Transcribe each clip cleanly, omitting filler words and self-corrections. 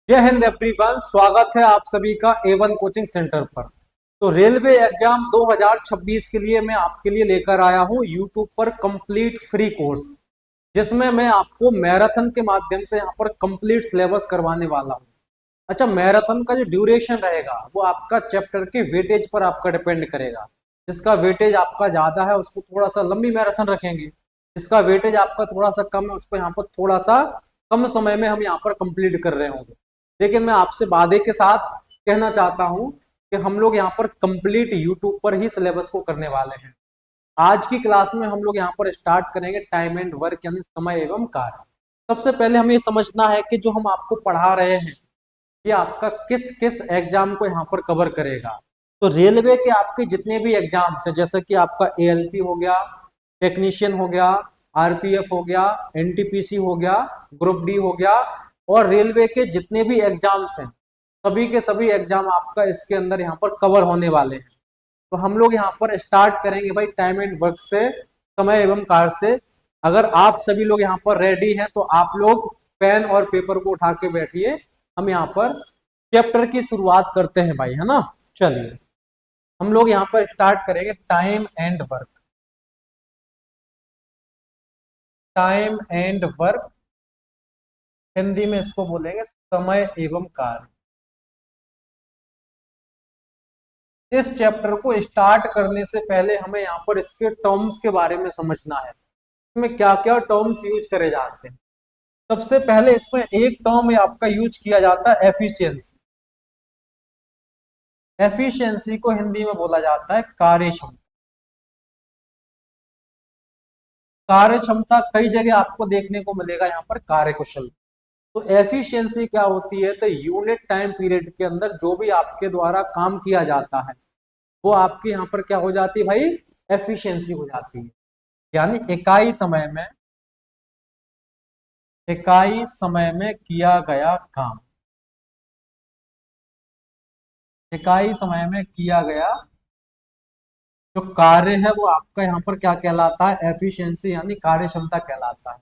जय हिंद एवरीवन, स्वागत है आप सभी का A1 कोचिंग सेंटर पर। तो रेलवे एग्जाम 2026 के लिए मैं आपके लिए लेकर आया हूं यूट्यूब पर कंप्लीट फ्री कोर्स, जिसमें मैं आपको मैराथन के माध्यम से यहां पर कंप्लीट सिलेबस करवाने वाला हूं। अच्छा, मैराथन का जो ड्यूरेशन रहेगा वो आपका चैप्टर के वेटेज पर आपका डिपेंड करेगा। जिसका वेटेज आपका ज्यादा है उसको थोड़ा सा लंबी मैराथन रखेंगे, जिसका वेटेज आपका थोड़ा सा कम है उसको यहाँ पर थोड़ा सा कम समय में हम यहाँ पर कंप्लीट कर रहे होंगे। लेकिन मैं आपसे वादे के साथ कहना चाहता हूं कि हम लोग यहाँ पर कंप्लीट यूट्यूब पर ही सिलेबस को करने वाले हैं। आज की क्लास में हम लोग यहाँ पर स्टार्ट करेंगे टाइम एंड वर्क यानी समय एवं कार्य। सबसे पहले हमें ये समझना है कि जो हम आपको पढ़ा रहे हैं ये आपका किस किस एग्जाम को यहाँ पर कवर करेगा। तो रेलवे के आपके जितने भी एग्जाम्स है, जैसे कि आपका ALP हो गया, टेक्नीशियन हो गया, RPF हो गया, NTPC हो गया, ग्रुप डी हो गया, और रेलवे के जितने भी एग्जाम्स हैं सभी के सभी एग्जाम आपका इसके अंदर यहाँ पर कवर होने वाले हैं। तो हम लोग यहाँ पर स्टार्ट करेंगे भाई टाइम एंड वर्क से, समय एवं कार्य से। अगर आप सभी लोग यहाँ पर रेडी हैं तो आप लोग पेन और पेपर को उठा के बैठिए। हम यहाँ पर चैप्टर की शुरुआत करते हैं भाई, है ना। चलिए हम लोग यहाँ पर स्टार्ट करेंगे time and work. Time and work Hindi में इसको बोलेंगे समय एवं कार्य। इस चैप्टर को स्टार्ट करने से पहले हमें यहाँ पर इसके टर्म्स के बारे में समझना है, इसमें क्या क्या टर्म्स यूज करे जाते हैं। सबसे पहले इसमें एक टर्म आपका यूज किया जाता है एफिशिएंसी। एफिशिएंसी को हिंदी में बोला जाता है कार्यक्षमता। कार्यक्षमता कई जगह आपको देखने को मिलेगा यहाँ पर कार्यकुशल। तो एफिशिएंसी क्या होती है, तो यूनिट टाइम पीरियड के अंदर जो भी आपके द्वारा काम किया जाता है वो आपके यहाँ पर क्या हो जाती है भाई, एफिशिएंसी हो जाती है। यानी इकाई समय में किया गया काम, इकाई समय में किया गया जो कार्य है वो आपका यहाँ पर क्या कहलाता है, एफिशिएंसी यानी कार्यक्षमता कहलाता है।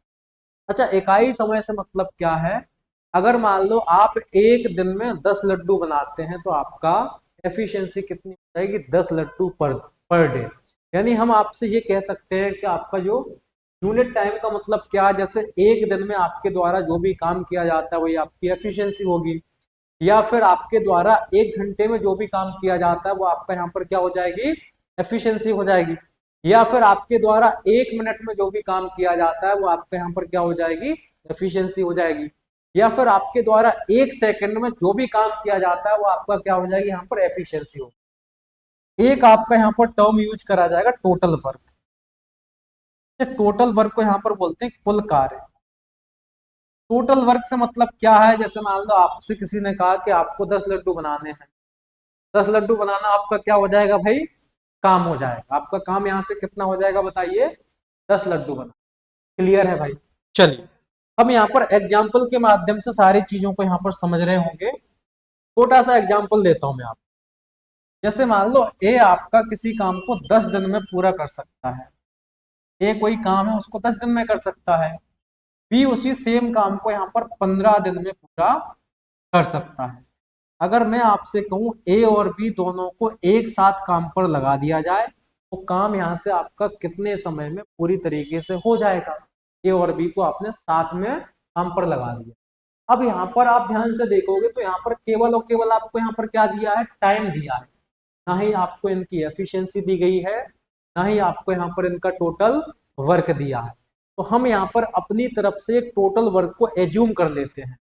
अच्छा, इकाई समय से मतलब क्या है, अगर मान लो आप एक दिन में 10 लड्डू बनाते हैं तो आपका एफिशिएंसी कितनी हो जाएगी, 10 लड्डू पर डे। यानी हम आपसे ये कह सकते हैं कि आपका जो यूनिट टाइम का मतलब क्या है, जैसे एक दिन में आपके द्वारा जो भी काम किया जाता है वही आपकी एफिशिएंसी होगी। या फिर आपके द्वारा एक घंटे में जो भी काम किया जाता है वो आपका यहाँ पर क्या हो जाएगी, एफिशिएंसी हो जाएगी। या फिर आपके द्वारा एक मिनट में जो भी काम किया जाता है वो आपके यहाँ पर क्या हो जाएगी, एफिशिएंसी हो जाएगी। या फिर आपके द्वारा एक सेकंड में जो भी काम किया जाता है वो आपका क्या हो जाएगी, यहाँ पर एफिशिएंसी हो। एक आपका यहाँ पर टर्म यूज करा जाएगा टोटल वर्क। टोटल वर्क को यहाँ पर बोलते हैं कुल कार्य। टोटल वर्क से मतलब क्या है, जैसे मान लो आपसे किसी ने कहा कि आपको 10 लड्डू बनाने हैं। 10 लड्डू बनाना आपका क्या हो जाएगा भाई, काम हो जाएगा। आपका काम यहाँ से कितना हो जाएगा बताइए, 10 लड्डू बना। क्लियर है भाई। चलिए हम यहाँ पर एग्जाम्पल के माध्यम से सारी चीजों को यहाँ पर समझ रहे होंगे। छोटा सा एग्जाम्पल देता हूं मैं आपको। जैसे मान लो ए आपका किसी काम को 10 दिन में पूरा कर सकता है। ए कोई काम है उसको 10 दिन में कर सकता है। बी उसी सेम काम को यहाँ पर 15 दिन में पूरा कर सकता है। अगर मैं आपसे कहूं ए और बी दोनों को एक साथ काम पर लगा दिया जाए तो काम यहाँ से आपका कितने समय में पूरी तरीके से हो जाएगा। ए और बी को आपने साथ में काम पर लगा दिया। अब यहाँ पर आप ध्यान से देखोगे तो यहाँ पर केवल और केवल आपको यहाँ पर क्या दिया है, टाइम दिया है। ना ही आपको इनकी एफिशिएंसी दी गई है, ना ही आपको यहाँ पर इनका टोटल वर्क दिया है। तो हम यहाँ पर अपनी तरफ से एक टोटल वर्क को एज्यूम कर लेते हैं।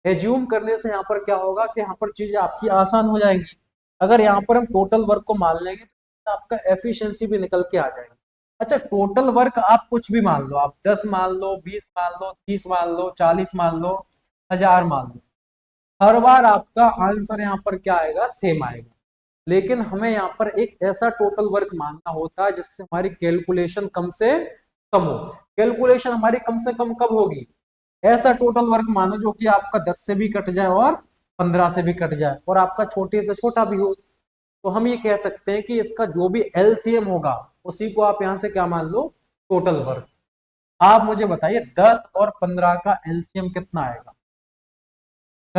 एज्यूम करने से यहाँ पर क्या होगा कि यहाँ पर चीजें आपकी आसान हो जाएंगी। अगर यहाँ पर हम टोटल वर्क को मान लेंगे तो आपका एफिशिएंसी भी निकल के आ जाएगी। अच्छा, टोटल वर्क आप कुछ भी मान लो, आप 10 मान लो, 20 मान लो, 30 मान लो, 40 मान लो, 1000 मान लो, हर बार आपका आंसर यहाँ पर क्या आएगा, सेम आएगा। लेकिन हमें यहाँ पर एक ऐसा टोटल वर्क मानना होता है जिससे हमारी कैलकुलेशन कम से कम हो। कैलकुलेशन हमारी कम से कम कब होगी, ऐसा टोटल वर्क मानो जो कि आपका 10 से भी कट जाए और 15 से भी कट जाए और आपका छोटे से छोटा भी हो। तो हम ये कह सकते हैं कि इसका जो भी एलसीएम होगा उसी को आप यहाँ से क्या मान लो, टोटल वर्क। आप मुझे बताइए 10 और 15 का एलसीएम कितना आएगा।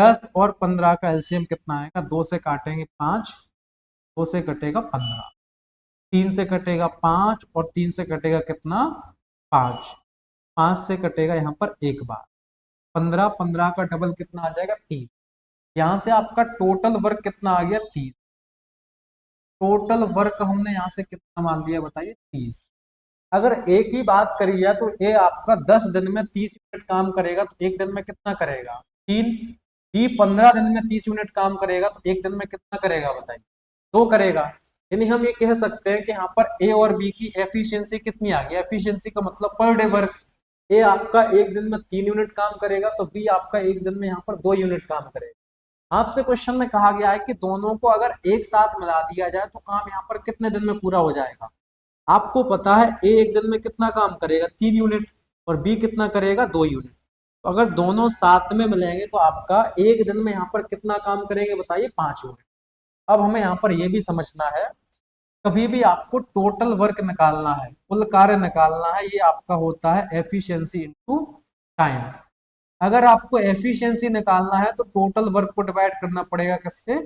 10 और 15 का एलसीएम कितना आएगा? 2 से काटेंगे 5, 2 से कटेगा 15, 3 से कटेगा 5 और 3 से कटेगा कितना? 5, 5 से कटेगा यहाँ पर एक बार, 15, 15 का डबल कितना आ जाएगा? 30। यहाँ से आपका टोटल वर्क कितना आ गया? 30। टोटल वर्क हमने यहाँ से कितना मान लिया बताइए? 30। अगर ए की बात करी है तो ए आपका 10 दिन में 30 यूनिट काम करेगा तो एक दिन में कितना करेगा? 3। बी 15 दिन में 30 यूनिट काम करेगा तो एक दिन में कितना करेगा बताइए? 2 करेगा। यानी हम ये कह सकते हैं कि यहाँ पर ए और बी की एफिशिएंसी कितनी आ गई? एफिशिएंसी का मतलब पर डे वर्क। ए आपका एक दिन में 3 यूनिट काम करेगा तो बी आपका एक दिन में यहाँ पर 2 यूनिट काम करेगा। आपसे क्वेश्चन में कहा गया है कि दोनों को अगर एक साथ मिला दिया जाए तो काम यहाँ पर कितने दिन में पूरा हो जाएगा? आपको पता है ए एक दिन में कितना काम करेगा? 3 यूनिट, और बी कितना करेगा? 2 यूनिट। तो अगर दोनों साथ में मिलेंगे तो आपका एक दिन में यहाँ पर कितना काम करेंगे बताइए? 5 यूनिट। अब हमें यहाँ पर यह भी समझना है, कभी भी आपको टोटल वर्क निकालना है, कुल कार्य निकालना है, ये आपका होता है एफिशिएंसी इनटू टाइम। अगर आपको एफिशिएंसी निकालना है तो टोटल वर्क को डिवाइड करना पड़ेगा किससे?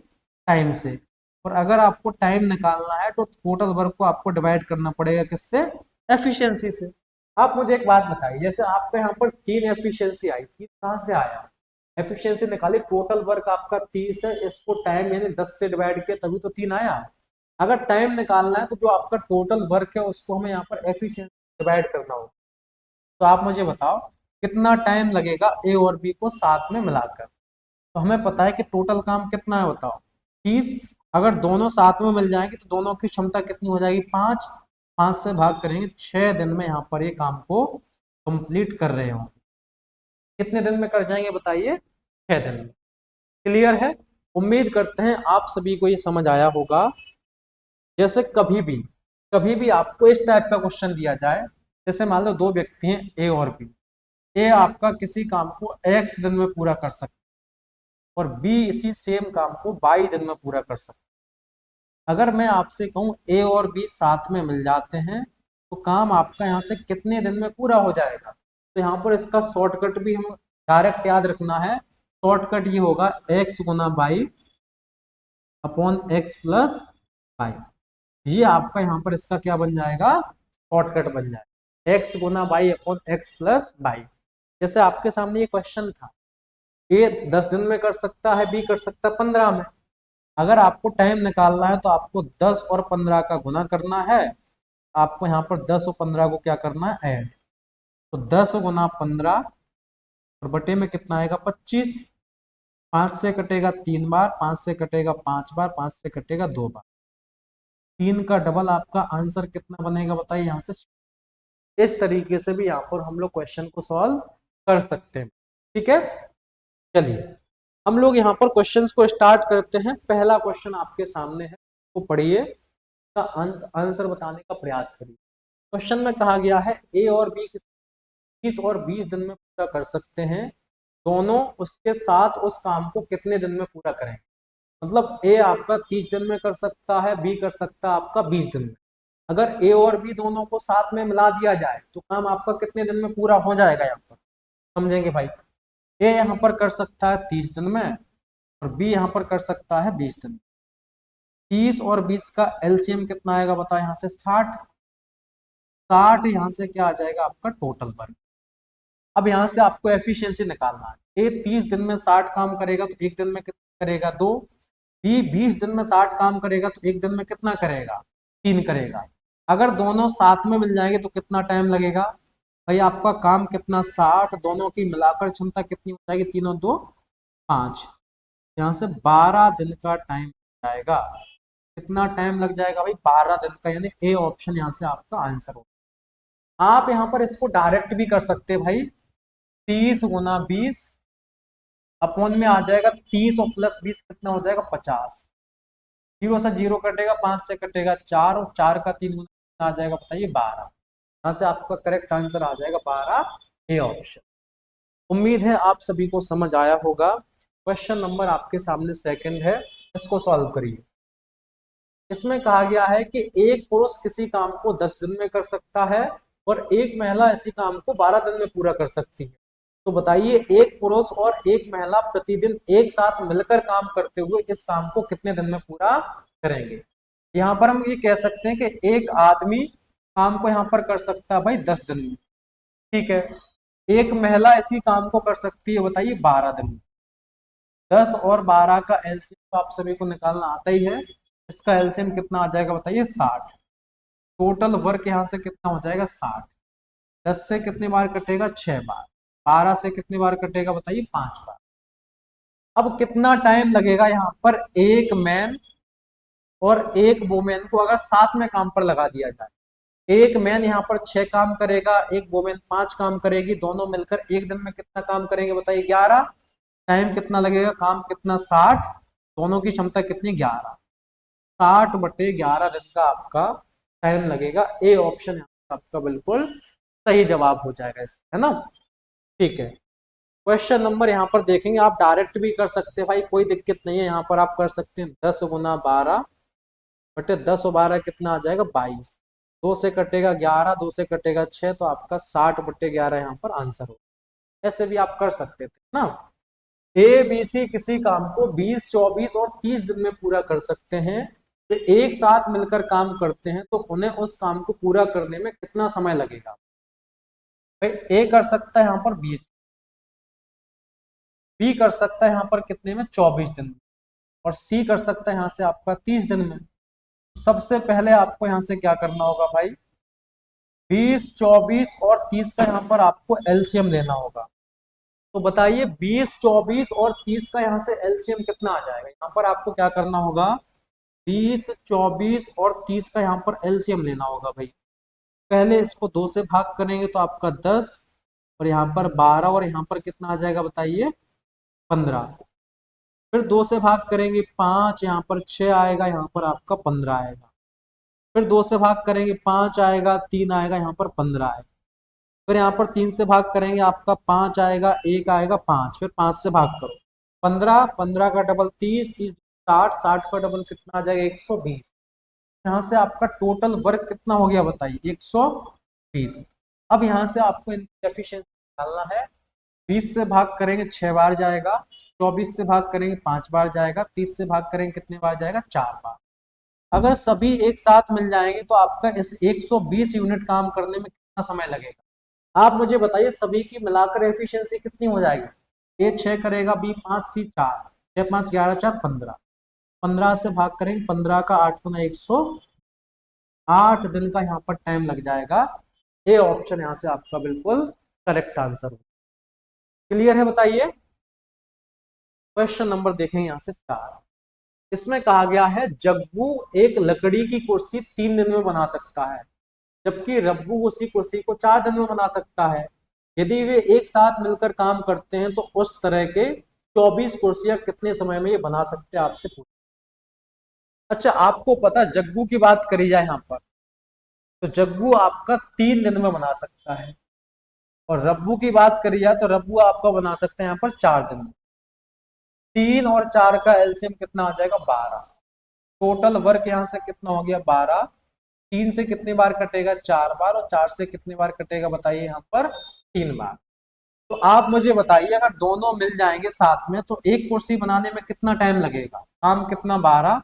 टाइम से। और अगर आपको टाइम निकालना है तो टोटल वर्क को आपको डिवाइड करना पड़ेगा किससे? एफिशिएंसी से। आप मुझे एक बात बताइए, जैसे आपके यहाँ पर 3 एफिशिएंसी आई, 3 कहाँ से आया? एफिशिएंसी निकाली, टोटल वर्क आपका 30 है, इसको टाइम यानी 10 से डिवाइड किया तभी तो 3 आया। अगर टाइम निकालना है तो जो आपका टोटल वर्क है उसको हमें यहाँ पर एफिशिएंसी डिवाइड करना होगा। तो आप मुझे बताओ कितना टाइम लगेगा ए और बी को साथ में मिलाकर? तो हमें पता है कि टोटल काम कितना है बताओ? 30। अगर दोनों साथ में मिल जाएंगे तो दोनों की क्षमता कितनी हो जाएगी? 5। 5 से भाग करेंगे, 6 दिन में यहाँ पर ये काम को कंप्लीट कर रहे होंगे। कितने दिन में कर जाएंगे बताइए? 6 दिन में। क्लियर है? उम्मीद करते हैं आप सभी को ये समझ आया होगा। जैसे कभी भी आपको इस टाइप का क्वेश्चन दिया जाए, जैसे मान लो दो व्यक्ति हैं ए और बी, ए आपका किसी काम को x दिन में पूरा कर सकता है और बी इसी सेम काम को y दिन में पूरा कर सकता है। अगर मैं आपसे कहूं ए और बी साथ में मिल जाते हैं तो काम आपका यहाँ से कितने दिन में पूरा हो जाएगा? तो यहाँ पर इसका शॉर्टकट भी हम डायरेक्ट याद रखना है। शॉर्टकट ये होगा x गुना by upon x plus y. ये आपका यहाँ पर इसका क्या बन जाएगा? शॉर्टकट बन जाएगा, एक्स गुना Y upon x plus Y. जैसे आपके सामने ये क्वेश्चन था, ए 10 दिन में कर सकता है, बी कर सकता है 15 में। अगर आपको टाइम निकालना है तो आपको 10 और 15 का गुना करना है, आपको यहाँ पर 10 और 15 को क्या करना है? ऐड। तो 10 गुना 15 और बटे में कितना आएगा? 25। 5 से कटेगा 3 बार, 5 से कटेगा 5 बार, 5 से कटेगा 2 बार। 3 का डबल आपका आंसर कितना बनेगा बताइए? यहाँ से इस तरीके से भी यहाँ पर हम लोग क्वेश्चन को सॉल्व कर सकते हैं। ठीक है, चलिए हम लोग यहाँ पर क्वेश्चंस को स्टार्ट करते हैं। पहला क्वेश्चन आपके सामने है, तो पढ़िए, इसका आंसर बताने का प्रयास करिए। क्वेश्चन में कहा गया है ए और बी 30 और 20 दिन में पूरा कर सकते हैं, दोनों उसके साथ उस काम को कितने दिन में पूरा करेंगे? मतलब ए आपका 30 दिन में कर सकता है, बी कर सकता है आपका 20 दिन में। अगर ए और बी दोनों को साथ में मिला दिया जाए तो काम आपका कितने दिन में पूरा हो जाएगा? यहाँ पर समझेंगे भाई। ए यहाँ पर कर सकता है 30 दिन में और बी यहाँ पर कर सकता है 20 दिन में। 30 और 20 का एलसीएम कितना आएगा बताओ? यहाँ से 60। 60 यहाँ से क्या आ जाएगा? आपका टोटल वर्क। अब यहाँ से आपको एफिशिएंसी निकालना है। ए 30 दिन में 60 काम करेगा तो एक दिन में कितना करेगा? 2। बी 20 दिन में 60 काम करेगा तो एक दिन में कितना करेगा? 3 करेगा। अगर दोनों साथ में मिल जाएंगे तो कितना टाइम लगेगा भाई? आपका काम कितना? 60, दोनों की मिलाकर क्षमता कितनी हो जाएगी? 3 और 2 5। यहाँ से 12 दिन का टाइम जाएगा। कितना टाइम लग जाएगा भाई? 12 दिन का, यानी ए ऑप्शन यहाँ से आपका आंसर होगा। आप यहाँ पर इसको डायरेक्ट भी कर सकते हैं भाई। 30 गुना 20 अपॉन में आ जाएगा 30 और प्लस 20 कितना हो जाएगा? 50। 0 से 0 कटेगा, 5 से कटेगा 4 और 4 का 3 गुना आ जाएगा बताइए 12। यहाँ से आपका करेक्ट आंसर आ जाएगा 12, ए ऑप्शन। उम्मीद है आप सभी को समझ आया होगा। क्वेश्चन नंबर आपके सामने सेकंड है, इसको सॉल्व करिए। इसमें कहा गया है कि एक पुरुष किसी काम को 10 दिन में कर सकता है और एक महिला इसी काम को 12 दिन में पूरा कर सकती है। तो बताइए एक पुरुष और एक महिला प्रतिदिन एक साथ मिलकर काम करते हुए इस काम को कितने दिन में पूरा करेंगे। यहाँ पर हम ये कह सकते हैं कि एक आदमी काम को यहाँ पर कर सकता है भाई 10 दिन में, ठीक है। एक महिला इसी काम को कर सकती है बताइए 12 दिन में। 10 और 12 का एलसीएम तो आप सभी को निकालना आता ही है। इसका एलसीएम कितना आ जाएगा बताइए 60। टोटल वर्क यहाँ से कितना हो जाएगा 60। 10 से कितनी बार कटेगा 6 बार। 12 से कितनी बार कटेगा बताइए 5 बार। अब कितना टाइम लगेगा यहाँ पर एक मैन और एक वोमेन को अगर साथ में काम पर लगा दिया जाए। एक मैन यहाँ पर 6 काम करेगा, एक वोमेन 5 काम करेगी, दोनों मिलकर एक दिन में कितना काम करेंगे बताइए 11। टाइम कितना लगेगा, काम कितना 60, दोनों की क्षमता कितनी 11। 60/11 दिन का आपका टाइम लगेगा। ए ऑप्शन आपका बिल्कुल सही जवाब हो जाएगा इसका, है ना। ठीक है, क्वेश्चन नंबर यहाँ पर देखेंगे, आप डायरेक्ट भी कर सकते हैं भाई, कोई दिक्कत नहीं है। यहाँ पर आप कर सकते हैं 10 × 12 / 10 और 12 कितना आ जाएगा 22। 2 से कटेगा 11, 2 से कटेगा 6, तो आपका 60/11 यहाँ पर आंसर हो। ऐसे भी आप कर सकते थे ना। ए बी सी किसी काम को 20, 24 और 30 दिन में पूरा कर सकते हैं। तो एक साथ मिलकर काम करते हैं तो उन्हें उस काम को पूरा करने में कितना समय लगेगा। भाई ए कर सकता है यहाँ पर 20, बी कर सकता है यहाँ पर कितने में 24 दिन में, और सी कर सकता है यहाँ से आपका 30 दिन में। सबसे पहले आपको यहाँ से क्या करना होगा भाई, 20, 24 और 30 का यहाँ पर आपको एलसीएम लेना होगा। तो बताइए 20, 24 और 30 का यहाँ से एलसीएम कितना आ जाएगा। यहाँ पर आपको क्या करना होगा, 20, 24 और 30 का यहाँ पर एलसीएम लेना होगा भाई। पहले इसको 2 से भाग करेंगे तो आपका 10, और यहाँ पर 12, और यहाँ पर कितना आ जाएगा बताइए 15। फिर 2 से भाग करेंगे 5, यहाँ पर 6 आएगा, यहाँ पर आपका 15 आएगा। फिर 2 से भाग करेंगे 5 आएगा, 3 आएगा, यहाँ पर 15 आएगा। फिर यहाँ पर 3 से भाग करेंगे आपका 5 आएगा, 1 आएगा 5। फिर 5 से भाग करो 15, 15 का डबल 30, 30 60, 60 का डबल कितना आ जाएगा 120। यहाँ से आपका टोटल वर्क कितना हो गया बताइए 120। अब यहाँ से आपको इनकी एफिशिएंसी निकालना है। 20 से भाग करेंगे 6 बार जाएगा, 24 से भाग करेंगे 5 बार जाएगा, 30 से भाग करेंगे कितने बार जाएगा 4 बार। अगर सभी एक साथ मिल जाएंगे तो आपका इस 120 यूनिट काम करने में कितना समय लगेगा। आप मुझे बताइए सभी की मिलाकर एफिशिएंसी कितनी हो जाएगी। ए 6 करेगा, बी 5, सी 4, 6 5 11 4 15। 15 से भाग करेंगे 15 का 8 गुना 108 दिन का यहाँ पर टाइम लग जाएगा। ए ऑप्शन यहाँ से आपका बिल्कुल करेक्ट आंसर हो। क्लियर है बताइए। क्वेश्चन नंबर देखेंगे यहाँ से 4। इसमें कहा गया है जग्गू एक लकड़ी की कुर्सी 3 दिन में बना सकता है, जबकि रब्बू उसी कुर्सी को 4 दिन में बना सकता है। यदि वे एक साथ मिलकर काम करते हैं तो उस तरह के 24 कुर्सियां कितने समय में ये बना सकते हैं, आपसे पूछ। अच्छा, आपको पता जग्गू की बात करी जाए यहाँ पर, तो जग्गू आपका 3 दिन में बना सकता है, और रब्बू की बात करी जाए तो रब्बू आपका बना सकते हैं यहाँ पर 4 दिन में। 3 और 4 का एलसीएम कितना आ जाएगा 12। टोटल वर्क यहाँ से कितना हो गया 12। 3 से कितनी बार कटेगा 4 बार, और 4 से कितनी बार कटेगा बताइए यहाँ पर 3 बार। तो आप मुझे बताइए अगर दोनों मिल जाएंगे साथ में तो एक कुर्सी बनाने में कितना टाइम लगेगा। काम कितना 12,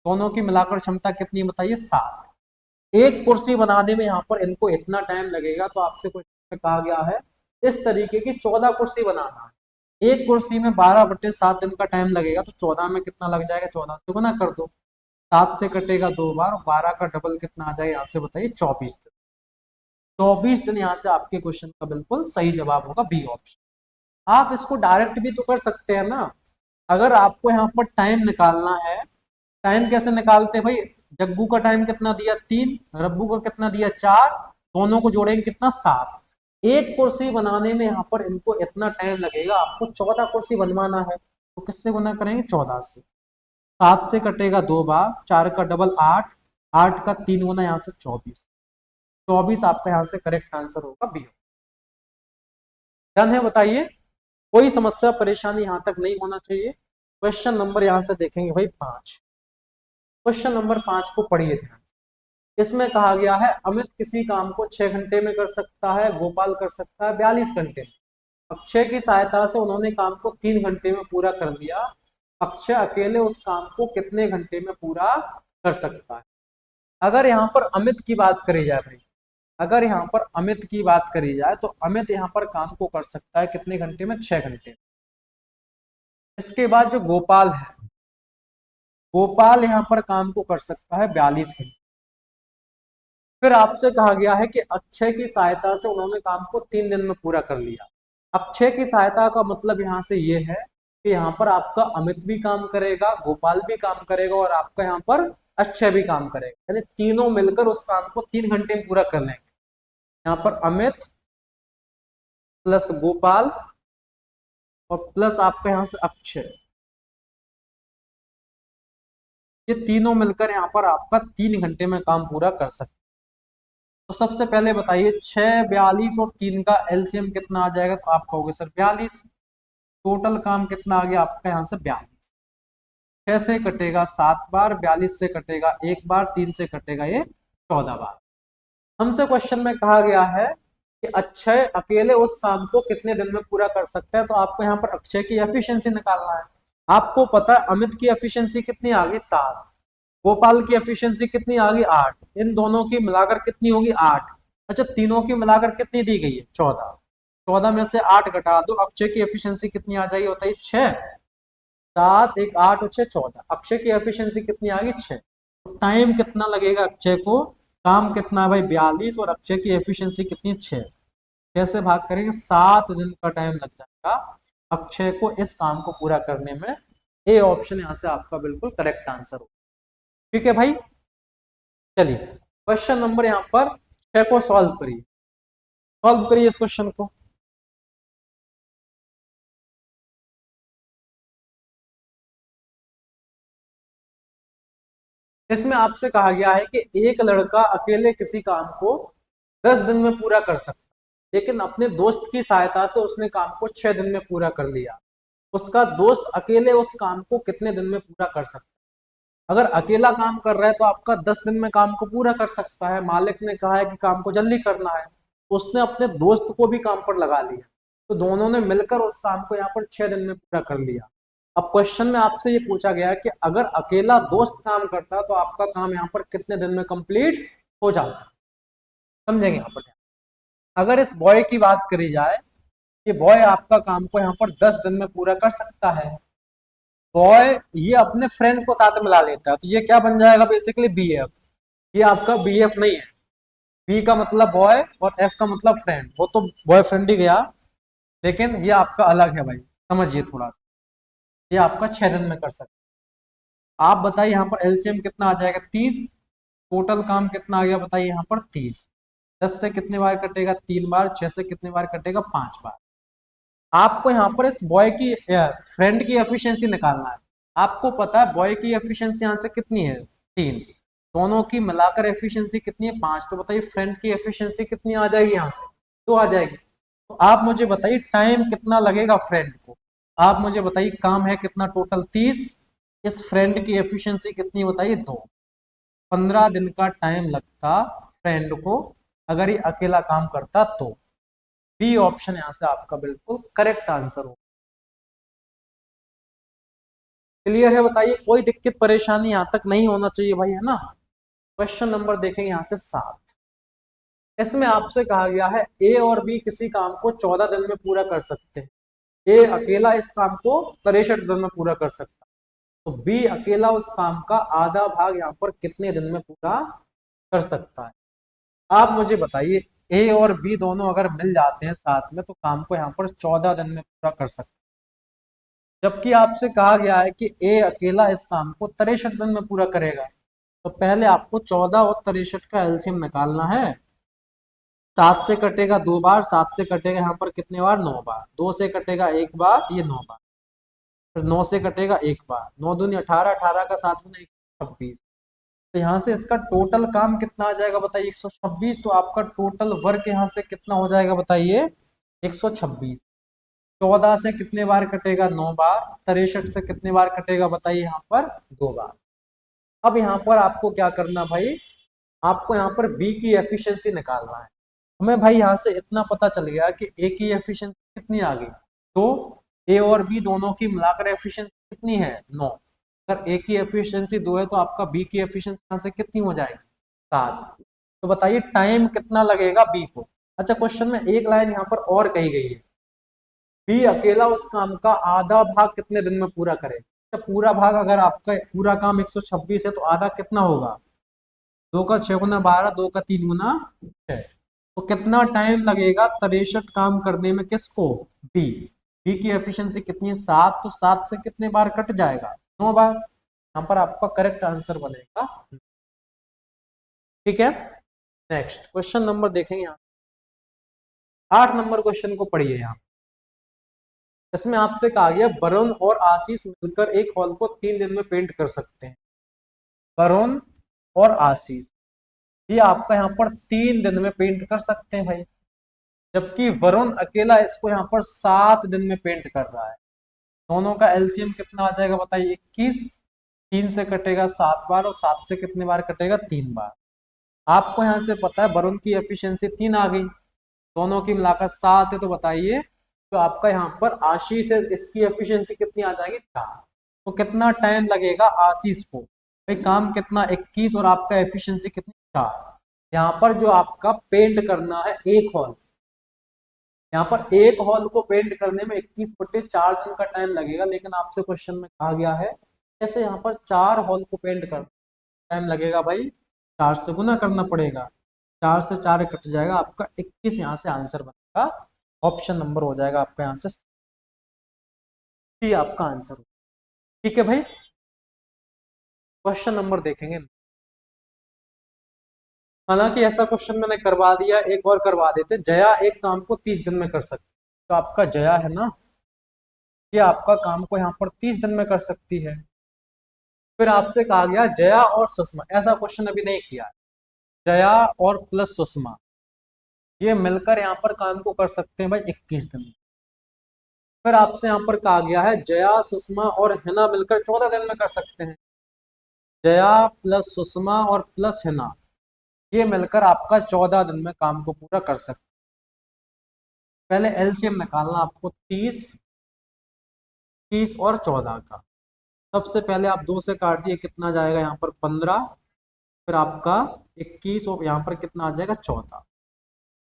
दोनों की मिलाकर क्षमता कितनी बताइए 7। एक कुर्सी बनाने में यहाँ पर इनको इतना टाइम लगेगा, तो आपसे क्वेश्चन में कहा गया है इस तरीके की 14 कुर्सी बनाना है। एक कुर्सी में 12/7 दिन का टाइम लगेगा, तो 14 में कितना लग जाएगा, 14 से गुना कर दो। 7 से कटेगा 2 बार, और 12 का डबल कितना आ जाएगा यहाँ से बताइए 24 दिन। 24 दिन यहाँ से आपके क्वेश्चन का बिल्कुल सही जवाब होगा बी ऑप्शन। आप इसको डायरेक्ट भी तो कर सकते हैं ना। अगर आपको यहाँ पर टाइम निकालना है, टाइम कैसे निकालते हैं भाई, जग्गू का टाइम कितना दिया 3, रब्बू का कितना दिया 4, दोनों को जोड़ेंगे कितना 7। एक कुर्सी बनाने में यहाँ पर इनको इतना टाइम लगेगा, आपको 14 कुर्सी बनवाना है, तो किससे गुना करेंगे 14 से। 7 से कटेगा 2 बार, 4 का डबल 8, 8 का 3 गुना यहाँ से 24। 24 आपका यहाँ से करेक्ट आंसर होगा बी। डन है बताइए, कोई समस्या परेशानी यहाँ तक नहीं होना चाहिए। क्वेश्चन नंबर यहाँ से देखेंगे भाई 5। क्वेश्चन नंबर 5 को पढ़िए ध्यान से। इसमें कहा गया है अमित किसी काम को 6 घंटे में कर सकता है, गोपाल कर सकता है 42 घंटे में। अक्षय की सहायता से उन्होंने काम को 3 घंटे में पूरा कर दिया। अक्षय अकेले उस काम को कितने घंटे में पूरा कर सकता है? अगर यहाँ पर अमित की बात करी जाए भाई, अगर यहाँ पर अमित की बात करी जाए तो अमित यहाँ पर काम को कर सकता है कितने घंटे में? 6 घंटे। इसके बाद जो गोपाल है, गोपाल यहाँ पर काम को कर सकता है 42 घंटे। फिर आपसे कहा गया है कि अक्षय की सहायता से उन्होंने काम को 3 दिन में पूरा कर लिया। अक्षय की सहायता का मतलब यहाँ से ये है कि यहाँ पर आपका अमित भी काम करेगा, गोपाल भी काम करेगा और आपका यहाँ पर अक्षय भी काम करेगा, यानी तीनों मिलकर उस काम को 3 घंटे में पूरा कर लेंगे। यहाँ पर अमित प्लस गोपाल और प्लस आपका यहाँ से अक्षय, ये तीनों मिलकर यहाँ पर आपका 3 घंटे में काम पूरा कर सकते। तो सबसे पहले बताइए 6, 42 और 3 का एलसीएम कितना आ जाएगा? तो आप कहोगे सर 42। टोटल काम कितना आ गया आपका यहाँ से? 42। 6 से कटेगा 7 बार, 42 से कटेगा 1 बार, 3 से कटेगा ये 14 बार। हमसे क्वेश्चन में कहा गया है कि अक्षय अकेले उस काम को कितने दिन में पूरा कर सकता है। तो आपको यहाँ पर अक्षय की एफिशिएंसी निकालना है। आपको पता है अमित की एफिशिएंसी कितनी आ गई? 7। गोपाल की एफिशिएंसी कितनी आ गई? 8। इन दोनों की मिलाकर कितनी होगी? 8। अच्छा, तीनों की मिलाकर कितनी दी गई है? 14। 14 में से 8 घटा दो, अक्षय की एफिशिएंसी कितनी आ जाएगी बताइए? 6। 7, 1, 8 और 6, 14। अक्षय की एफिशिएंसी कितनी आ गई? 6। तो टाइम कितना लगेगा अक्षय को? काम कितना है भाई? 42 और अक्षय की एफिशिएंसी कितनी? 6। कैसे भाग करेंगे? 7 दिन का टाइम लग जाएगा अक्षय को इस काम को पूरा करने में। ए ऑप्शन यहाँ से आपका बिल्कुल करेक्ट आंसर हो। ठीक है भाई, चलिए क्वेश्चन नंबर यहाँ पर 6 को सॉल्व करिए। सॉल्व करिए इस क्वेश्चन को। इसमें आपसे कहा गया है कि एक लड़का अकेले किसी काम को 10 दिन में पूरा कर सकता है, लेकिन अपने दोस्त की सहायता से उसने काम को 6 दिन में पूरा कर लिया। उसका दोस्त अकेले उस काम को कितने दिन में पूरा कर सकता है? अगर अकेला काम कर रहा है तो आपका 10 दिन में काम को पूरा कर सकता है। मालिक ने कहा है कि काम को जल्दी करना है, तो उसने अपने दोस्त को भी काम पर लगा लिया, तो दोनों ने मिलकर उस काम को यहाँ पर 6 दिन में पूरा कर लिया। अब क्वेश्चन में आपसे ये पूछा गया है कि अगर अकेला दोस्त काम करता तो आपका काम यहाँ पर कितने दिन में कंप्लीट हो जाता? समझेंगे यहाँ पर। अगर इस बॉय की बात करी जाए कि बॉय आपका काम को यहाँ पर 10 दिन में पूरा कर सकता है, बॉय ये अपने फ्रेंड को साथ मिला लेता है, तो ये क्या बन जाएगा? Basically BF. ये आपका बीएफ नहीं है। बी का मतलब बॉय और एफ का मतलब फ्रेंड, वो तो बॉयफ्रेंड ही गया, लेकिन ये आपका अलग है भाई, समझिए थोड़ा सा। ये आपका 6 दिन में कर सकते। आप बताइए यहाँ पर एलसीएम कितना आ जाएगा? 30। टोटल काम कितना आ गया बताइए यहाँ पर? 30। 10 से कितने बार कटेगा? 3 बार। 6 से कितने बार कटेगा? 5 बार। आपको यहाँ पर इस बॉय की फ्रेंड की एफिशिएंसी निकालना है। आपको पता है बॉय की एफिशिएंसी यहाँ से कितनी है? 3। दोनों की मिलाकर एफिशिएंसी कितनी है? 5। तो बताइए फ्रेंड की एफिशिएंसी कितनी आ जाएगी यहाँ से? 2 आ जाएगी। तो आप मुझे बताइए टाइम कितना लगेगा फ्रेंड को? आप मुझे बताइए काम है कितना टोटल? 30। इस फ्रेंड की एफिशिएंसी कितनी बताइए? 2। 15 दिन का टाइम लगता फ्रेंड को अगर ये अकेला काम करता तो। बी ऑप्शन यहाँ से आपका बिल्कुल करेक्ट आंसर हो। क्लियर है? बताइए कोई दिक्कत परेशानी यहाँ तक नहीं होना चाहिए भाई, है ना। क्वेश्चन नंबर देखेंगे यहाँ से 7। इसमें आपसे कहा गया है ए और बी किसी काम को 14 दिन में पूरा कर सकते हैं। ए अकेला इस काम को 63 दिन में पूरा कर सकता है, तो बी अकेला उस काम का आधा भाग यहाँ पर कितने दिन में पूरा कर सकता है? आप मुझे बताइए ए और बी दोनों अगर मिल जाते हैं साथ में तो काम को यहाँ पर 14 दिन में पूरा कर सकते हैं, जबकि आपसे कहा गया है कि ए अकेला इस काम को 63 दिन में पूरा करेगा। तो पहले आपको 14 और 63 का एलसीएम निकालना है। 7 से कटेगा 2 बार, 7 से कटेगा यहाँ पर कितने बार? 9 बार। 2 से कटेगा 1 बार, ये 9 बार। फिर 9 से कटेगा 1 बार। 9 दूनी 18, 18 का 7 गुना 26। तो यहाँ से इसका टोटल काम कितना आ जाएगा बताइए? 126। तो आपका टोटल वर्क यहाँ से कितना हो जाएगा बताइए? 126। 14 से कितने बार कटेगा? 9 बार। 63 से कितने बार कटेगा बताइए? यहाँ पर 2 बार। अब यहाँ पर आपको क्या करना भाई? आपको यहाँ पर बी की एफिशिएंसी निकालना है। हमें भाई यहाँ से इतना पता चल गया कि ए की एफिशिएंसी कितनी आ गई? तो ए और बी दोनों की मिलाकर एफिशिएंसी कितनी है? 9। अगर ए की एफिशिएंसी 2 है तो आपका बी की एफिशिएंसी यहाँ से कितनी हो जाएगी? 7। तो बताइए टाइम कितना लगेगा बी को? अच्छा, क्वेश्चन में एक लाइन यहाँ पर और कही गई है, बी अकेला उस काम का आधा भाग कितने दिन में पूरा करे? अच्छा, पूरा भाग अगर आपका पूरा काम 126 है तो आधा कितना होगा? 2 का 6 गुना 12, 2 का 3 गुना 6। तो कितना टाइम लगेगा 63 काम करने में किसको? बी। बी की एफिशिएंसी कितनी है? 7। तो 7 से कितने बार कट जाएगा? 9 बार। यहाँ पर आपका करेक्ट आंसर बनेगा। ठीक है, नेक्स्ट क्वेश्चन नंबर देखेंगे यहाँ। 8 नंबर क्वेश्चन को पढ़िए यहाँ। इसमें आपसे कहा गया वरुण और आशीष मिलकर एक हॉल को 3 दिन में पेंट कर सकते हैं। वरुण और आशीष ये आपका यहाँ पर 3 दिन में पेंट कर सकते हैं भाई, जबकि वरुण अकेला इसको यहाँ पर 7 दिन में पेंट कर रहा है। दोनों का एलसीएम कितना आ जाएगा बताइए? 21। 3 से कटेगा 7 बार और 7 से कितने बार कटेगा? 3 बार। आपको यहाँ से पता है वरुण की एफिशिएंसी 3 आ गई, दोनों की मिलाकर 7 है, तो बताइए तो आपका यहाँ पर आशीष है, इसकी एफिशिएंसी कितनी आ जाएगी? 4। तो कितना टाइम लगेगा आशीष को? भाई काम कितना? 21 और आपका एफिशिएंसी कितनी? 4। यहाँ पर जो आपका पेंट करना है एक हॉल, यहाँ पर एक हॉल को पेंट करने में 21/4 दिन का टाइम लगेगा, लेकिन आपसे क्वेश्चन में कहा गया है कैसे यहाँ पर 4 हॉल को पेंट करना टाइम लगेगा भाई? 4 से गुना करना पड़ेगा, 4 से 4 कट जाएगा, आपका 21 यहाँ से आंसर बनेगा। ऑप्शन नंबर हो जाएगा आपका यहाँ से सी आपका आंसर। ठीक है भाई, क्वेश्चन नंबर देखेंगे। हालांकि ऐसा क्वेश्चन मैंने करवा दिया, एक और करवा देते। जया एक काम को 30 दिन में कर सकती, तो आपका जया है ना, ये आपका काम को यहाँ पर 30 दिन में कर सकती है। फिर आपसे कहा गया जया और सुषमा, ऐसा क्वेश्चन अभी नहीं किया। जया और प्लस सुषमा ये मिलकर यहाँ पर काम को कर सकते हैं भाई 21 दिन में। फिर आपसे यहाँ पर कहा गया है जया सुषमा और हिना मिलकर 14 दिन में कर सकते हैं। जया प्लस सुषमा और प्लस हिना ये मिलकर आपका 14 दिन में काम को पूरा कर सकते हैं। पहले एलसीएम निकालना आपको 30, 30 और 14 का। सबसे पहले आप 2 से काटिए, कितना जाएगा यहाँ पर? 15। फिर आपका 21 और यहाँ पर कितना आ जाएगा? 14।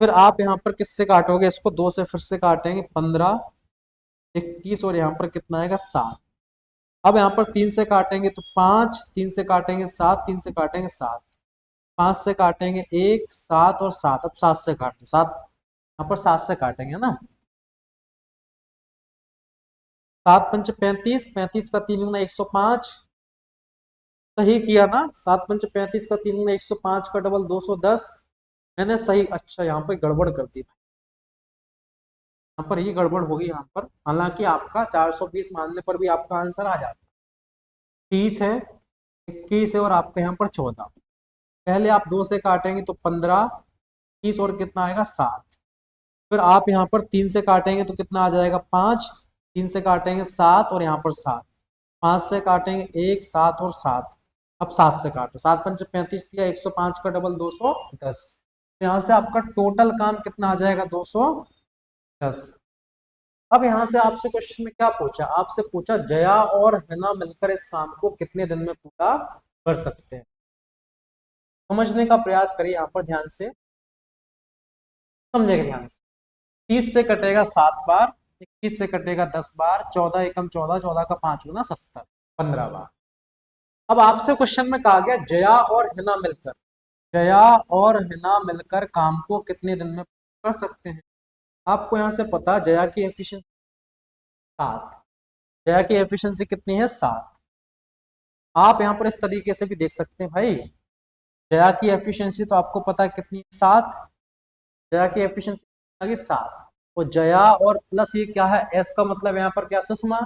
फिर आप यहाँ पर किससे काटोगे इसको? 2 से फिर से काटेंगे, 15, 21 और यहाँ पर कितना आएगा? 7। अब यहाँ पर 3 से काटेंगे तो 5, 3 से काटेंगे 7, 3 से काटेंगे 7, 5 से काटेंगे 1, 7 और 7। अब 7 से काटो, 7 यहाँ पर 7 से काटेंगे ना, 7 पंच 35, 35 का 3 गुना 105। सही किया ना? 7 पंच 35 का 3 गुना 105 का डबल 210। मैंने सही, अच्छा यहाँ पर गड़बड़ कर दी, यहाँ पर ये गड़बड़ होगी यहाँ पर। हालांकि आपका 420 मानने पर भी आपका आंसर आ जाता। 30 है, 21 है और आपके यहाँ पर 14। पहले आप 2 से काटेंगे तो 15, 30 और कितना आएगा? 7। फिर आप यहाँ पर 3 से काटेंगे तो कितना आ जाएगा? 5, 3 से काटेंगे 7 और यहाँ पर 7, 5 से काटेंगे 1, 7 और 7। अब 7 से काटो, 7 पंच 35 दिया, 105 का डबल 210। यहाँ से आपका टोटल काम कितना आ जाएगा? 210। अब यहाँ से आपसे क्वेश्चन में क्या पूछा? आपसे पूछा जया और हिना मिलकर इस काम को कितने दिन में पूरा कर सकते हैं। समझने का प्रयास करिए यहाँ पर ध्यान से, समझेगा ध्यान से। 30 से कटेगा 7 बार, 21 से कटेगा 10 बार, 14 एकम 14, 14 का 5 गुना 70, 15 बार। अब आपसे क्वेश्चन में कहा गया जया और हिना मिलकर, जया और हिना मिलकर काम को कितने दिन में कर सकते हैं। आपको यहाँ से पता जया की एफिशिएंसी 7, जया की एफिशिएंसी कितनी है? 7। आप यहाँ पर इस तरीके से भी देख सकते हैं भाई, जया की एफिशिएंसी तो आपको पता है कितनी है? 7। जया की एफिशिएंसी आ गई 7। और जया और प्लस ये क्या है? एस का मतलब यहाँ पर क्या? सुषमा।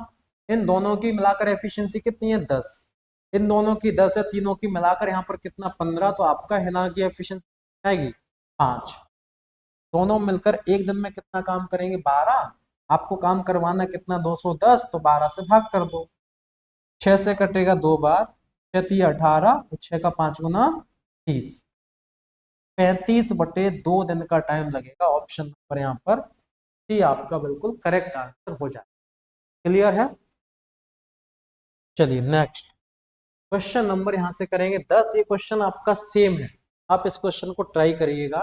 इन दोनों की मिलाकर एफिशिएंसी कितनी है? 10। इन दोनों की 10 है, तीनों की मिलाकर यहाँ पर कितना? 15। तो आपका हिना की एफिशिएंसी आएगी 5। दोनों मिलकर एक दिन में कितना काम करेंगे? 12। आपको काम करवाना कितना? 210। तो 12 से भाग कर दो, 6 से कटेगा 2 बार, 6 18, 6 का 5 गुना 30, 35/2 दिन का टाइम लगेगा। ऑप्शन नंबर यहाँ पर सी आपका बिल्कुल करेक्ट आंसर हो जाए। क्लियर है? चलिए नेक्स्ट क्वेश्चन नंबर यहां से करेंगे 10। ये क्वेश्चन आपका सेम है, आप इस क्वेश्चन को ट्राई करिएगा।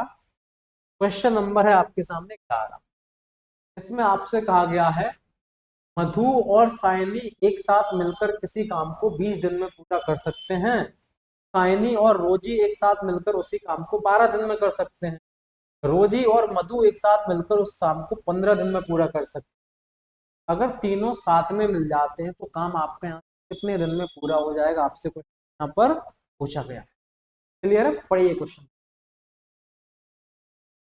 क्वेश्चन नंबर है आपके सामने 11। इसमें आपसे कहा गया है मधु और सायनी एक साथ मिलकर किसी काम को 20 दिन में पूरा कर सकते हैं। सायनी और रोजी एक साथ मिलकर उसी काम को 12 दिन में कर सकते हैं। रोजी और मधु एक साथ मिलकर उस काम को 15 दिन में पूरा कर सकते हैं। अगर तीनों साथ में मिल जाते हैं तो काम आपके यहाँ कितने दिन में पूरा हो जाएगा, आपसे क्वेश्चन यहाँ पर पूछा गया। क्लियर है? पढ़िए क्वेश्चन।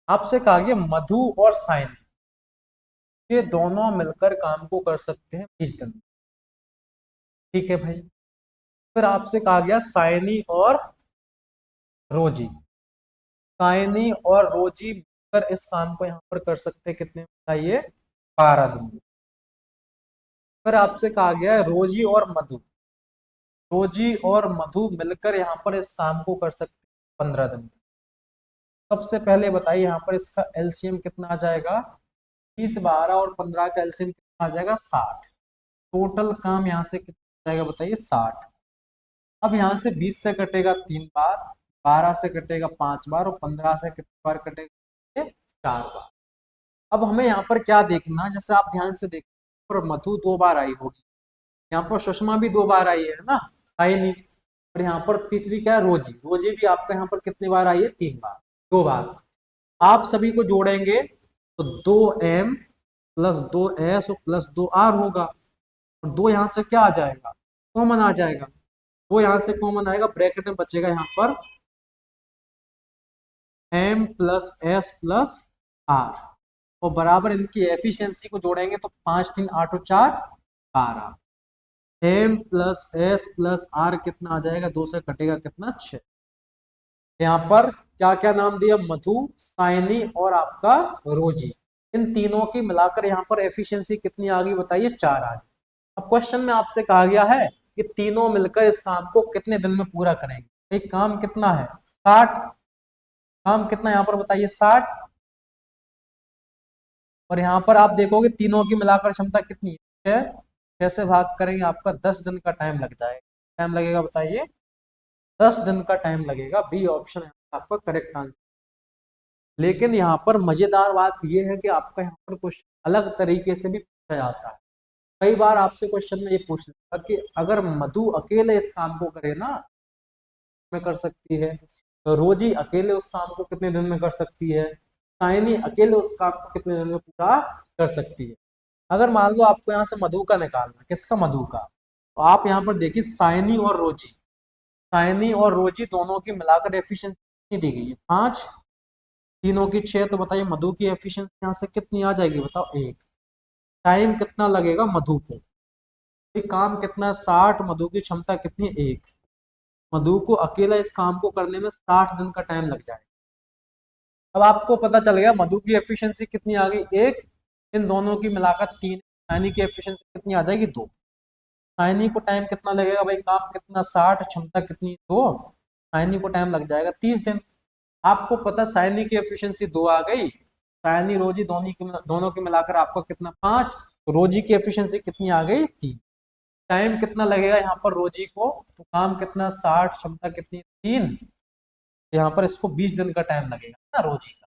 आपसे कहा गया मधु और सायनी ये दोनों मिलकर काम को कर सकते हैं 20 दिन में। ठीक है भाई। फिर आपसे कहा गया सायनी और रोजी, सायनी और रोजी मिलकर इस काम को यहाँ पर कर सकते हैं कितने, बताइए, 12 दिन में। फिर आपसे कहा गया है रोजी और मधु, रोजी और मधु मिलकर यहाँ पर इस काम को कर सकते हैं 15 दिन में। सबसे पहले बताइए यहाँ पर इसका एलसीएम कितना आ जाएगा, 30, 12 और 15 का एलसीएम कितना आ जाएगा, 60। टोटल काम यहाँ से कितना जाएगा बताइए, 60। अब यहाँ से 20 से कटेगा 3 बार, 12 से कटेगा 5 बार और 15 से कितनी बार कटेगा, 4 बार। अब हमें यहाँ पर क्या देखना, जैसे आप ध्यान से देखिए, पर मधु 2 बार आई होगी, यहाँ पर सुषमा भी 2 बार आई है ना, साइनी, और यहाँ पर तीसरी क्या है, रोजी, रोजी भी आपका यहाँ पर कितनी बार आई है, 3 बार, 2 बार। आप सभी को जोड़ेंगे तो 2m plus 2s plus 2r होगा, और 2 यहाँ से क्या आ जाएगा, कॉमन आ जाएगा, वो यहाँ से कॉमन आएगा, ब्रैकेट में बचेगा यहाँ पर m plus s plus r, और बराबर इनकी एफिशिएंसी को जोड़ेंगे तो 5 3 8 और 4 12, m plus s plus r कितना आ जाएगा, 2 से कटेगा कितना, 6। यहाँ पर क्या क्या नाम दिया, मधु, सायनी और आपका रोजी, इन तीनों की मिलाकर यहाँ पर एफिशिएंसी कितनी आ गई बताइए, 4 आ गई। अब क्वेश्चन में आपसे कहा गया है कि तीनों मिलकर इस काम को कितने दिन में पूरा करेंगे। एक काम कितना है, 60, काम कितना यहाँ पर बताइए, 60, और यहाँ पर आप देखोगे तीनों की मिलाकर क्षमता कितनी है, 6 से भाग करेंगे आपका 10 दिन का टाइम लग जाएगा। टाइम लगेगा बताइए, 10 दिन का टाइम लगेगा। बी ऑप्शन है आपका करेक्ट आंसर। लेकिन यहाँ पर मजेदार बात यह है कि आपका यहाँ पर क्वेश्चन अलग तरीके से भी पूछा जाता है। कई बार आपसे क्वेश्चन में ये पूछ लेगा कि अगर मधु अकेले इस काम को करे ना, में कर सकती है, तो रोजी अकेले उस काम को कितने दिन में कर सकती है, साइनी अकेले उस काम को कितने दिन में पूरा कर सकती है। अगर मान लो आपको यहाँ से मधु का निकालना, किसका, मधु का, तो आप यहाँ पर देखिए साइनी और रोजी, साइनी और रोजी दोनों की मिलाकर एफिशिएंसी दी गई है 5, तीनों की 6, तो बताइए मधु की एफिशिएंसी यहाँ से कितनी आ जाएगी, बताओ 1। टाइम कितना लगेगा मधु को, काम कितना, 60, मधु की क्षमता कितनी, 1। मधु को अकेला इस काम को करने में 60 दिन का टाइम लग जाएगा। अब आपको पता चल गया मधु की एफिशिएंसी कितनी आ गई, 1, इन दोनों की मिलाकर 3, साइनी की एफिशिएंसी कितनी आ जाएगी, 2। साइनी को टाइम कितना लगेगा भाई, काम कितना, 60, क्षमता कितनी, 2, साइनी को टाइम लग जाएगा 30 दिन। आपको पता साइनी की एफिशिएंसी 2 आ गई, साइनी रोजी दोनों की मिलाकर आपको कितना, 5, तो रोजी की एफिशिएंसी कितनी आ गई, 3। टाइम कितना लगेगा यहाँ पर रोजी को, तो काम कितना, 60, क्षमता कितनी, 3, यहाँ पर इसको 20 दिन का टाइम लगेगा ना रोजी का।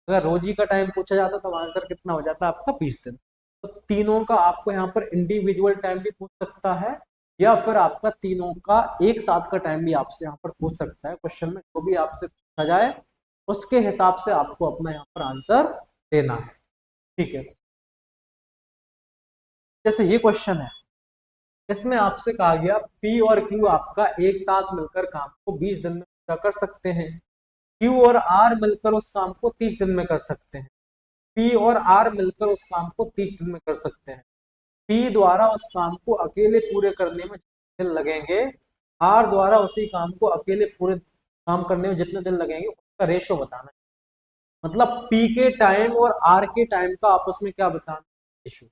अगर रोजी का टाइम पूछा जाता तो आंसर कितना हो जाता आपका, 20 दिन। तो तीनों का आपको यहाँ पर इंडिविजुअल टाइम भी पूछ सकता है, या फिर आपका तीनों का एक साथ का टाइम भी आपसे यहाँ पर पूछ सकता है। क्वेश्चन में जो भी आपसे पूछा जाए उसके हिसाब से आपको अपना यहाँ पर आंसर देना है। ठीक है, जैसे ये क्वेश्चन है, इसमें आपसे कहा गया P और Q आपका एक साथ मिलकर काम को 20 दिन में पूरा कर सकते हैं। Q और R मिलकर उस काम को 30 दिन में कर सकते हैं। P और R मिलकर उस काम को 30 दिन में कर सकते हैं। P द्वारा उस काम को अकेले पूरे करने में जितने दिन लगेंगे, R द्वारा उसी काम को अकेले पूरे काम करने में जितने दिन लगेंगे उसका रेशो बताना है। मतलब P के टाइम और R के टाइम का आपस में क्या बताना, रेशो।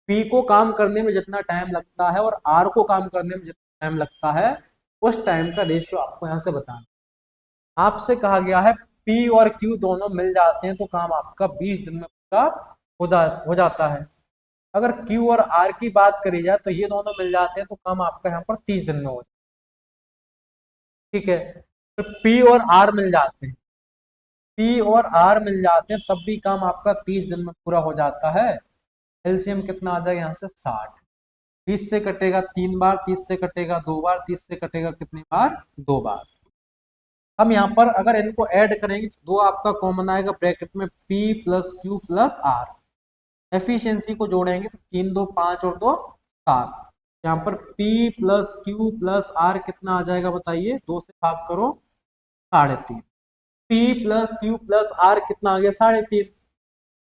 P को काम करने में जितना टाइम लगता है और R को काम करने में जितना टाइम लगता है, उस टाइम का रेशो आपको यहाँ से बताना। आपसे कहा गया है P और Q दोनों मिल जाते हैं तो काम आपका 20 दिन में पूरा हो जाता है। अगर Q और R की बात करी जाए तो ये दोनों मिल जाते हैं तो काम आपका यहाँ पर 30 दिन में हो जाए। ठीक है, तो P और R मिल जाते हैं, P और R मिल जाते हैं तब भी काम आपका 30 दिन में पूरा हो जाता है। एलसीएम कितना आ जाएगा यहाँ से 60। 30 से कटेगा 3 बार, 30 से कटेगा 2 बार, 30 से कटेगा कितनी बार, 2 बार। हम यहाँ पर अगर इनको ऐड करेंगे तो दो आपका कॉमन आएगा ब्रैकेट में, P plus Q plus R। Efficiency को जोड़ेंगे तो 3 2 5 और 2 7। यहाँ पर P plus Q plus R कितना आ जाएगा बताइए, 2 से भाग करो 3.5। P plus Q plus R कितना आ गया, 3.5।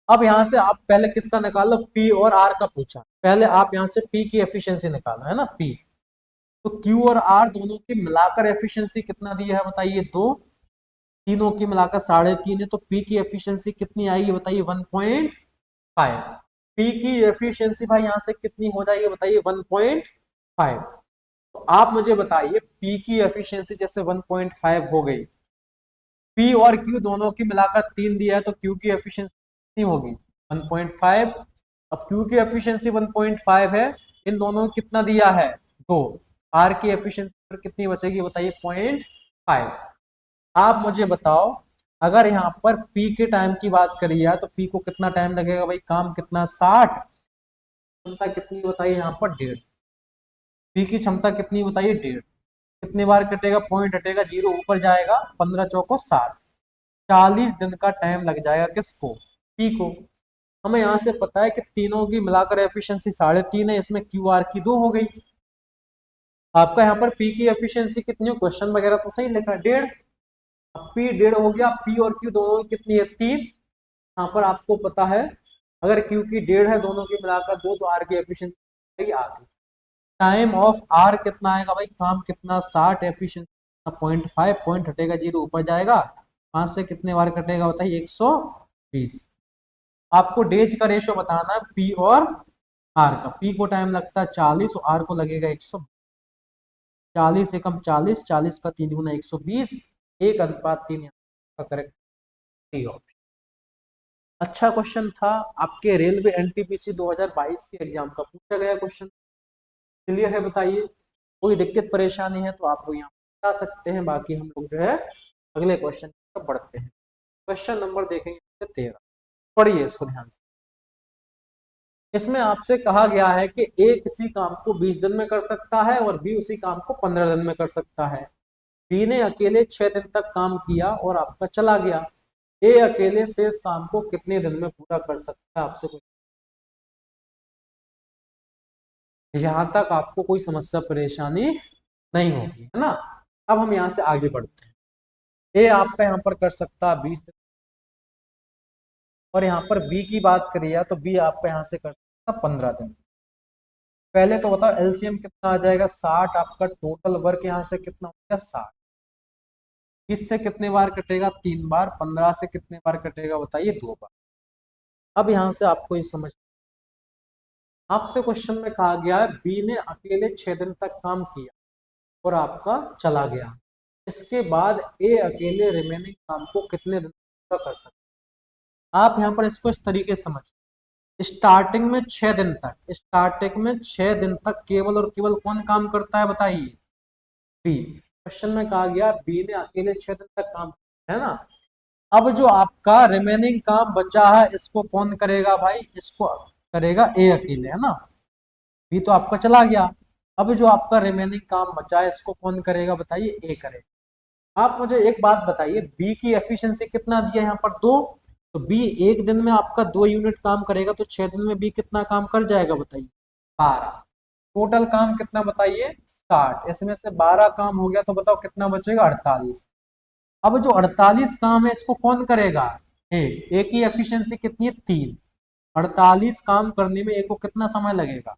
अब यहाँ से आप पहले किसका निकालो, P और R का पूछा, पहले आप यहाँ से P की एफिशिएंसी निकालो, है ना। P तो Q और R दोनों की मिलाकर एफिशिएंसी कितना दिया है बताइए, 2। तीनों की मिलाकर 3.5 है, तो P की एफिशिएंसी कितनी आएगी बताइए, 1.5। P की एफिशिएंसी भाई यहाँ से कितनी हो जाएगी बताइए, 1.5। तो आप मुझे बताइए P की एफिशिएंसी जैसे 1.5 हो गई, P और Q दोनों की मिलाकर 3 दिया है, तो Q की एफिशिएंसी कितनी होगी, 1.5। अब Q की एफिशिएंसी 1.5 है, इन दोनों को कितना दिया है, 2। R की एफिशिएंसी पर कितनी बचेगी बताइए, 0.5। आप मुझे बताओ अगर यहाँ पर P के टाइम की बात करी जाए तो P को कितना टाइम लगेगा भाई, काम कितना, 60। क्षमता कितनी बताइए यहाँ पर, 1.5। P की क्षमता कितनी बताइए, 1.5। कितनी बार कटेगा, पॉइंट हटेगा, 0 ऊपर जाएगा, 15 चौको 60। 40 दिन का टाइम लग जाएगा किसको, P को। हमें यहाँ से पता है कि तीनों की मिलाकर एफिशिएंसी 3.5 है, इसमें क्यू आर की 2 हो गई। आपका यहाँ पर P की एफिशिएंसी कितनी हो, क्वेश्चन वगैरह तो सही लिखा है, 1.5। अब P 1.5 हो गया, P और Q दोनों की कितनी है, 3। यहाँ पर आपको पता है अगर Q की 1.5 है, दोनों की मिलाकर 2, तो R की एफिशिएंसी आती। टाइम ऑफ R कितना आएगा भाई, काम कितना, 60, एफिशिएंसी 0.5, पॉइंट हटेगा, 0 ऊपर जाएगा, 5 से कितने बार कटेगा बताइए, 120। आपको डेज का रेशो बताना है P और R का। P को टाइम लगता है 40 और R को लगेगा 100। 40 एकम 40, 40 का 3 गुना 120, 1:3 का करेक्ट डी ऑप्शन। अच्छा क्वेश्चन था, आपके रेलवे एनटीपीसी 2022 के एग्जाम का पूछा गया क्वेश्चन। क्लियर है बताइए, कोई दिक्कत परेशानी है तो आप लोग यहाँ बता सकते हैं, बाकी हम लोग जो है अगले क्वेश्चन पर बढ़ते हैं। क्वेश्चन नंबर देखेंगे 13, पढ़िए इसको ध्यान से। इसमें आपसे कहा गया है कि ए किसी काम को 20 दिन में कर सकता है और बी उसी काम को 15 दिन में कर सकता है। बी ने अकेले 6 दिन तक काम किया और आपका चला गया। ए अकेले शेष काम को कितने दिन में पूरा कर सकता है, आपसे कुछ यहां तक आपको कोई समस्या परेशानी नहीं होगी, है ना। अब हम यहाँ से आगे बढ़ते हैं। ए आपका यहाँ पर कर सकता है 20 दिन, और यहाँ पर बी की बात करिए तो बी आपका यहाँ से कर सकता है 15 दिन। पहले तो बताओ एलसीएम कितना आ जाएगा, 60। आपका टोटल वर्क यहाँ से कितना हो गया, 60। इससे कितने बार कटेगा, 3 बार। 15 से कितने बार कटेगा बताइए, 2 बार। अब यहाँ से आपको ये समझ, आपसे क्वेश्चन में कहा गया है बी ने अकेले 6 दिन तक काम किया और आपका चला गया। इसके बाद ए अकेले रिमेनिंग काम को कितने दिन तक कर सकता है। आप यहाँ पर इसको इस तरीके से समझिए, स्टार्टिंग में 6 दिन तक, स्टार्टिंग में 6 दिन तक केवल और केवल कौन काम करता है बताइए, बी। क्वेश्चन में कहा गया बी ने अकेले 6 दिन तक काम किया, है ना। अब जो आपका रिमेनिंग काम बचा है इसको कौन करेगा भाई, इसको करेगा ए अकेले, है ना। बी तो आपका चला गया, अब जो आपका रिमेनिंग काम बचा है इसको कौन करेगा बताइए, ए करेगा। आप मुझे एक बात बताइए, बी की एफिशिएंसी कितना दिया है यहाँ पर, 2। तो बी एक दिन में आपका 2 यूनिट काम करेगा, तो 6 दिन में बी कितना काम कर जाएगा बताइए, 12। टोटल काम कितना बताइए, 60। इसमें से 12 काम हो गया तो बताओ कितना बचेगा, 48। अब जो 48 काम है इसको कौन करेगा, ए की एफिशिएंसी कितनी है, 3। 48 काम करने में ए को कितना समय लगेगा,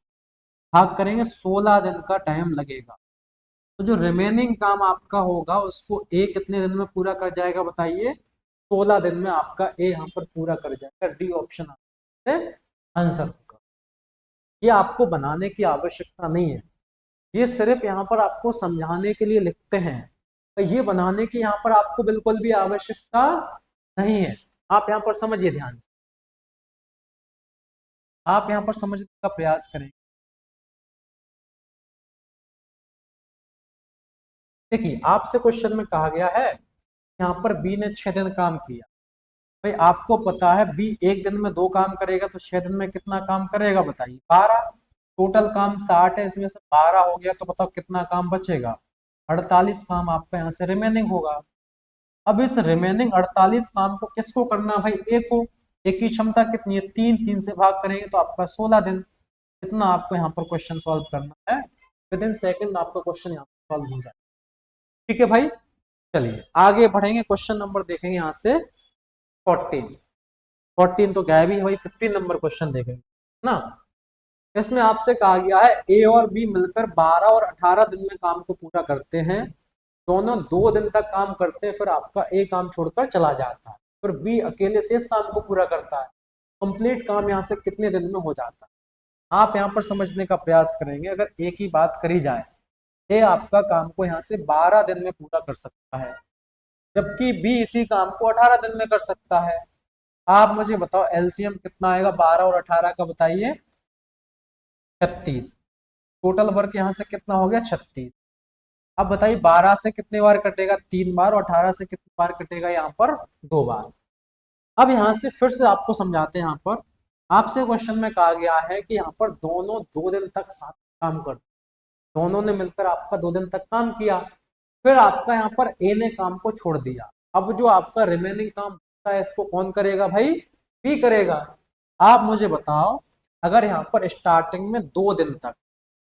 भाग करेंगे 16 दिन का टाइम लगेगा। तो जो रिमेनिंग काम आपका होगा उसको ए कितने दिन में पूरा कर जाएगा बताइए, 16 दिन में आपका ए यहाँ पर पूरा कर जाएगा। डी ऑप्शन आंसर होगा। ये आपको बनाने की आवश्यकता नहीं है, ये सिर्फ यहाँ पर आपको समझाने के लिए लिखते हैं। तो ये बनाने की यहाँ पर आपको बिल्कुल भी आवश्यकता नहीं है। आप यहाँ पर समझिए ध्यान से। आप यहाँ पर समझने का प्रयास करें। देखिए आपसे क्वेश्चन में कहा गया है यहाँ पर बी ने 6 दिन काम किया। भाई आपको पता है बी एक दिन में 2 काम करेगा तो 6 दिन में कितना काम करेगा बताइए, 12। टोटल काम 60 है, इसमें से 12 हो गया तो बताओ कितना काम बचेगा, 48 काम आपका यहाँ से रिमेनिंग होगा। अब इस रिमेनिंग 48 काम को किसको करना है भाई, ए को। ए की क्षमता कितनी है, 3, 3 से भाग करेंगे तो आपका 16 दिन। इतना आपको यहाँ पर क्वेश्चन सॉल्व करना है, विद इन सेकेंड आपका क्वेश्चन यहाँ पर सॉल्व हो जाए। ठीक है भाई, चलिए आगे बढ़ेंगे, क्वेश्चन नंबर देखेंगे यहाँ से 14। 14 तो गायब ही है भाई, 15 नंबर क्वेश्चन देखेंगे ना। इसमें आपसे कहा गया है ए और बी मिलकर 12 और 18 दिन में काम को पूरा करते हैं। दोनों 2 दिन तक काम करते हैं, फिर आपका ए काम छोड़कर चला जाता है, फिर बी अकेले शेष काम को पूरा करता है। कंप्लीट काम यहाँ से कितने दिन में हो जाता है, आप यहाँ पर समझने का प्रयास करेंगे। अगर ए की बात करी जाए, ए आपका काम को यहाँ से 12 दिन में पूरा कर सकता है, जबकि बी इसी काम को 18 दिन में कर सकता है। आप मुझे बताओ एलसीएम कितना आएगा 12 और 18 का, बताइए 36। टोटल वर्क यहाँ से कितना हो गया 36। अब बताइए 12 से कितने बार कटेगा, 3 बार, और 18 से कितने बार कटेगा यहाँ पर, 2 बार। अब यहाँ से फिर से आपको समझाते हैं। यहाँ पर आपसे क्वेश्चन में कहा गया है कि यहाँ पर दोनों 2 दिन तक साथ काम कर, दोनों ने मिलकर आपका 2 दिन तक काम किया, फिर आपका यहाँ पर ए ने काम को छोड़ दिया। अब जो आपका रिमेनिंग काम होता है इसको कौन करेगा भाई, बी करेगा। आप मुझे बताओ अगर यहाँ पर स्टार्टिंग में 2 दिन तक,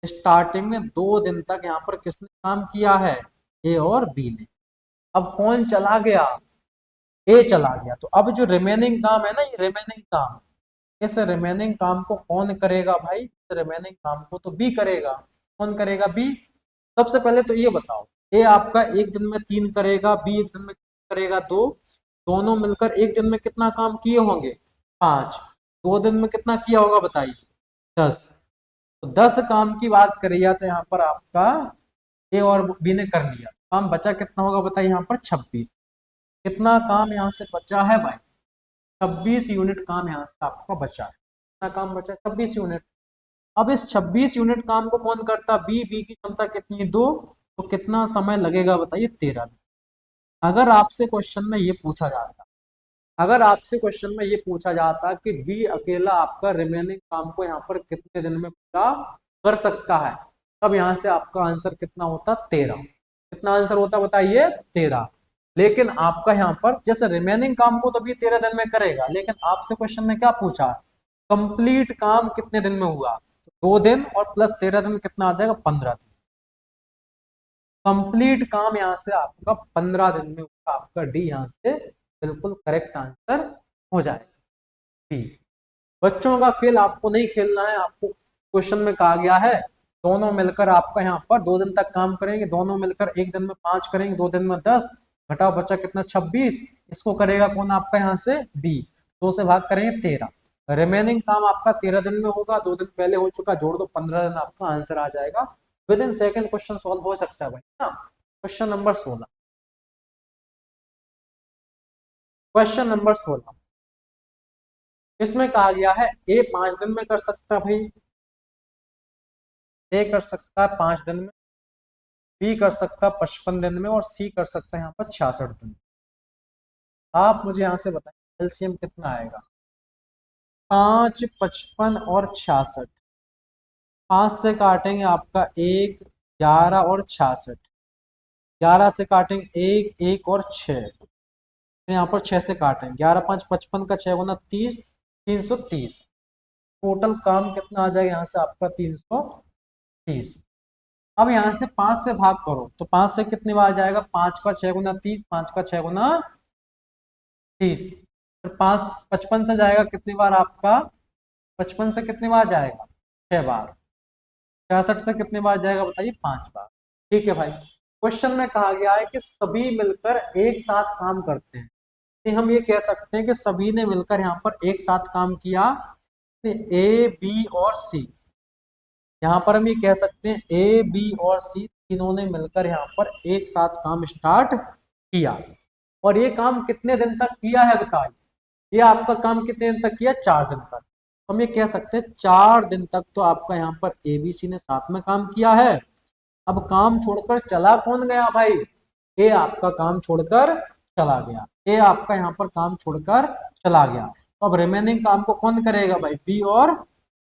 स्टार्टिंग में 2 दिन तक यहाँ पर किसने काम किया है, ए और बी ने। अब कौन चला गया, ए चला गया, तो अब जो रिमेनिंग काम है ना, ये रिमेनिंग काम, इस रिमेनिंग काम को कौन करेगा भाई, इस रिमेनिंग काम को तो बी करेगा। कौन करेगा, बी। सबसे पहले तो ये बताओ, ए आपका एक दिन में 3 करेगा, बी एक दिन में करेगा 2, दोनों मिलकर एक दिन में कितना काम किए होंगे, 5। 2 दिन में कितना किया होगा बताइए, 10। तो 10 काम की बात करिए तो यहाँ पर आपका ए और बी ने कर लिया, काम बचा कितना होगा बताइए, यहाँ पर 26। कितना काम यहाँ से बचा है भाई, 26 यूनिट काम यहाँ से आपका बचा है। कितना काम बचा, 26 यूनिट। अब इस 26 यूनिट काम को कौन करता, बी। बी की क्षमता कितनी है, 2। तो कितना समय लगेगा बताइए, 13 दिन। अगर आपसे क्वेश्चन में ये पूछा जाता, अगर आपसे क्वेश्चन में ये पूछा जाता कि बी अकेला आपका रिमेनिंग काम को यहाँ पर कितने दिन में पूरा कर सकता है, तब यहाँ से आपका आंसर कितना होता, 13। कितना आंसर होता बताइए, 13। लेकिन आपका यहाँ पर जैसे रिमेनिंग काम को तो भी 13 दिन में करेगा, लेकिन आपसे क्वेश्चन में क्या पूछा, कंप्लीट काम कितने दिन में हुआ, तो 2 दिन और प्लस 13 दिन कितना आ जाएगा, 15 दिन। कंप्लीट काम यहाँ से आपका 15 दिन में होगा, आपका डी यहाँ से बिल्कुल करेक्ट आंसर हो जाएगा, डी। बच्चों का खेल आपको नहीं खेलना है, आपको क्वेश्चन में कहा गया है दोनों मिलकर आपका यहाँ पर 2 दिन तक काम करेंगे, दोनों मिलकर एक दिन में 5 करेंगे, 2 दिन में 10, घटाओ बचा कितना 26। इसको करेगा कौन आपका यहाँ से, बी। 2 से भाग करेंगे 13, रिमेनिंग काम आपका 13 दिन में होगा, 2 दिन पहले हो चुका, जोड़ दो 15 दिन, आपका आंसर आ जाएगा। With in second question solve हो सकता है भाई ना। क्वेश्चन नंबर 16, क्वेश्चन नंबर 16, इसमें कहा गया है ए 5 दिन में कर सकता है भाई, ए कर सकता है 5 दिन में, बी कर सकता है 55 दिन में, और सी कर सकता है यहाँ पर 66 दिन। आप मुझे यहाँ से बताएं एलसीएम कितना आएगा, 5, 55 और 66। 5 से काटेंगे आपका 1, 11 और 66। 11 से काटेंगे 1, 1 और 6, यहाँ पर 6 से काटेंगे, 11, 5, 55 का 6 गुना 30, 330। टोटल काम कितना आ जाएगा यहाँ से आपका, 330। अब यहाँ से 5 से भाग करो तो 5 से कितनी बार जाएगा, 5 का 6 गुना 30, 5 का 6 गुना 30। फिर 5 55 से जाएगा कितनी बार आपका, 55 से कितनी बार जाएगा, 6 बार। 66 से कितनी बार जाएगा बताइए, 5 बार। ठीक है भाई, क्वेश्चन में कहा गया है कि सभी मिलकर एक साथ काम करते हैं, तो हम ये कह सकते हैं कि सभी ने मिलकर यहाँ पर एक साथ काम किया, ए, बी और सी। यहाँ पर हम ये कह सकते हैं ए, बी और सी तीनों ने मिलकर यहाँ पर एक साथ काम स्टार्ट किया, और ये काम कितने दिन तक किया है बताइए, ये आपका काम कितने दिन तक किया, 4 दिन तक। हम ये कह सकते हैं 4 दिन तक तो आपका यहाँ पर एबीसी ने साथ में काम किया है। अब काम छोड़कर चला कौन गया भाई? ए आपका काम छोड़कर चला गया, ए आपका यहाँ पर काम छोड़कर चला गया। तो अब रिमेनिंग काम को कौन करेगा भाई? बी और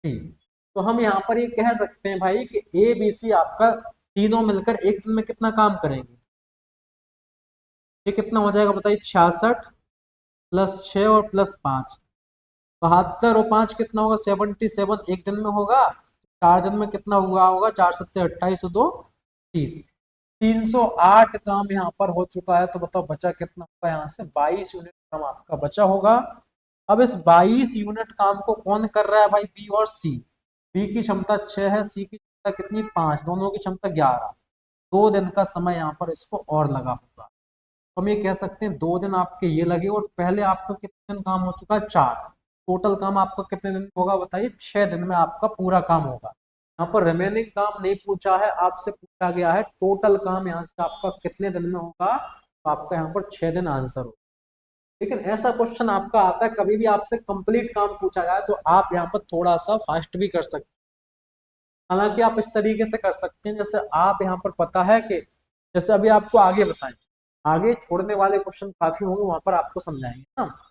सी। तो हम यहाँ पर ये कह सकते हैं भाई कि ए बी सी आपका तीनों मिलकर एक दिन में कितना काम करेंगे? ये कितना हो जाएगा बताइए? 66 प्लस 6 और प्लस 5, 72 और 5 कितना होगा? 77 एक दिन में होगा। 4 दिन में कितना हुआ होगा? 4 सत्ते 28 और 2 30, 308 काम यहाँ पर हो चुका है। तो बताओ बचा कितना होगा? यहाँ से 22 यूनिट काम आपका बचा होगा। अब इस 22 यूनिट काम को कौन कर रहा है भाई? बी और सी। बी की क्षमता 6 है, सी की क्षमता कितनी? 5, दोनों की क्षमता 11। 2 दिन का समय यहाँ पर इसको और लगा होगा। हम ये कह सकते हैं 2 दिन आपके ये लगे और पहले आपका कितने दिन काम हो चुका है? 4। टोटल काम आपका कितने दिन में होगा बताइए? 6 दिन में आपका पूरा काम होगा। यहाँ पर रिमेनिंग काम नहीं पूछा है, आपसे पूछा गया है टोटल काम यहाँ से आपका कितने दिन में होगा। तो आपका यहाँ पर 6 दिन आंसर होगा। लेकिन ऐसा क्वेश्चन आपका आता है कभी भी आपसे कंप्लीट काम पूछा जाए तो आप यहाँ पर थोड़ा सा फास्ट भी कर सकते हैं। हालांकि आप इस तरीके से कर सकते हैं जैसे आप यहाँ पर पता है कि जैसे अभी आपको आगे बताएं, आगे छोड़ने वाले क्वेश्चन काफी होंगे, वहां पर आपको समझाएंगे ना।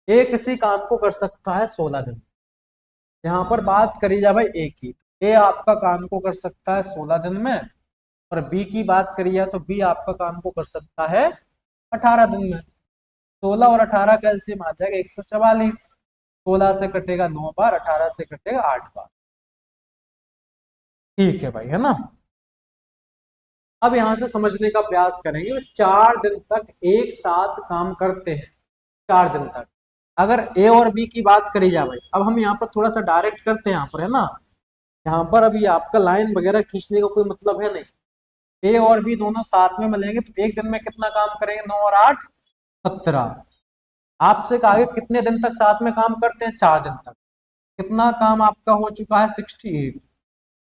ए किसी काम को कर सकता है 16 दिन। यहाँ पर बात करी जाए भाई ए की, ए आपका काम को कर सकता है 16 दिन में, और बी की बात करी जाए तो बी आपका काम को कर सकता है 18 दिन में। 16 और 18 का एलसीएम आ जाएगा 144। 16 से कटेगा 9 बार, 18 से कटेगा 8 बार। ठीक है भाई, है ना। अब यहां से समझने का प्रयास करेंगे। 4 दिन तक एक साथ काम करते हैं, 4 दिन तक। अगर ए और बी की बात करी जाए भाई, अब हम यहाँ पर थोड़ा सा डायरेक्ट करते हैं यहाँ पर, है ना। यहाँ पर अभी आपका लाइन वगैरह खींचने का कोई मतलब है नहीं। ए और बी दोनों साथ में मिलेंगे तो एक दिन में कितना काम करेंगे? 9 और 8 17। आपसे कहा कितने दिन तक साथ में काम करते हैं? 4 दिन तक। कितना काम आपका हो चुका है? 68।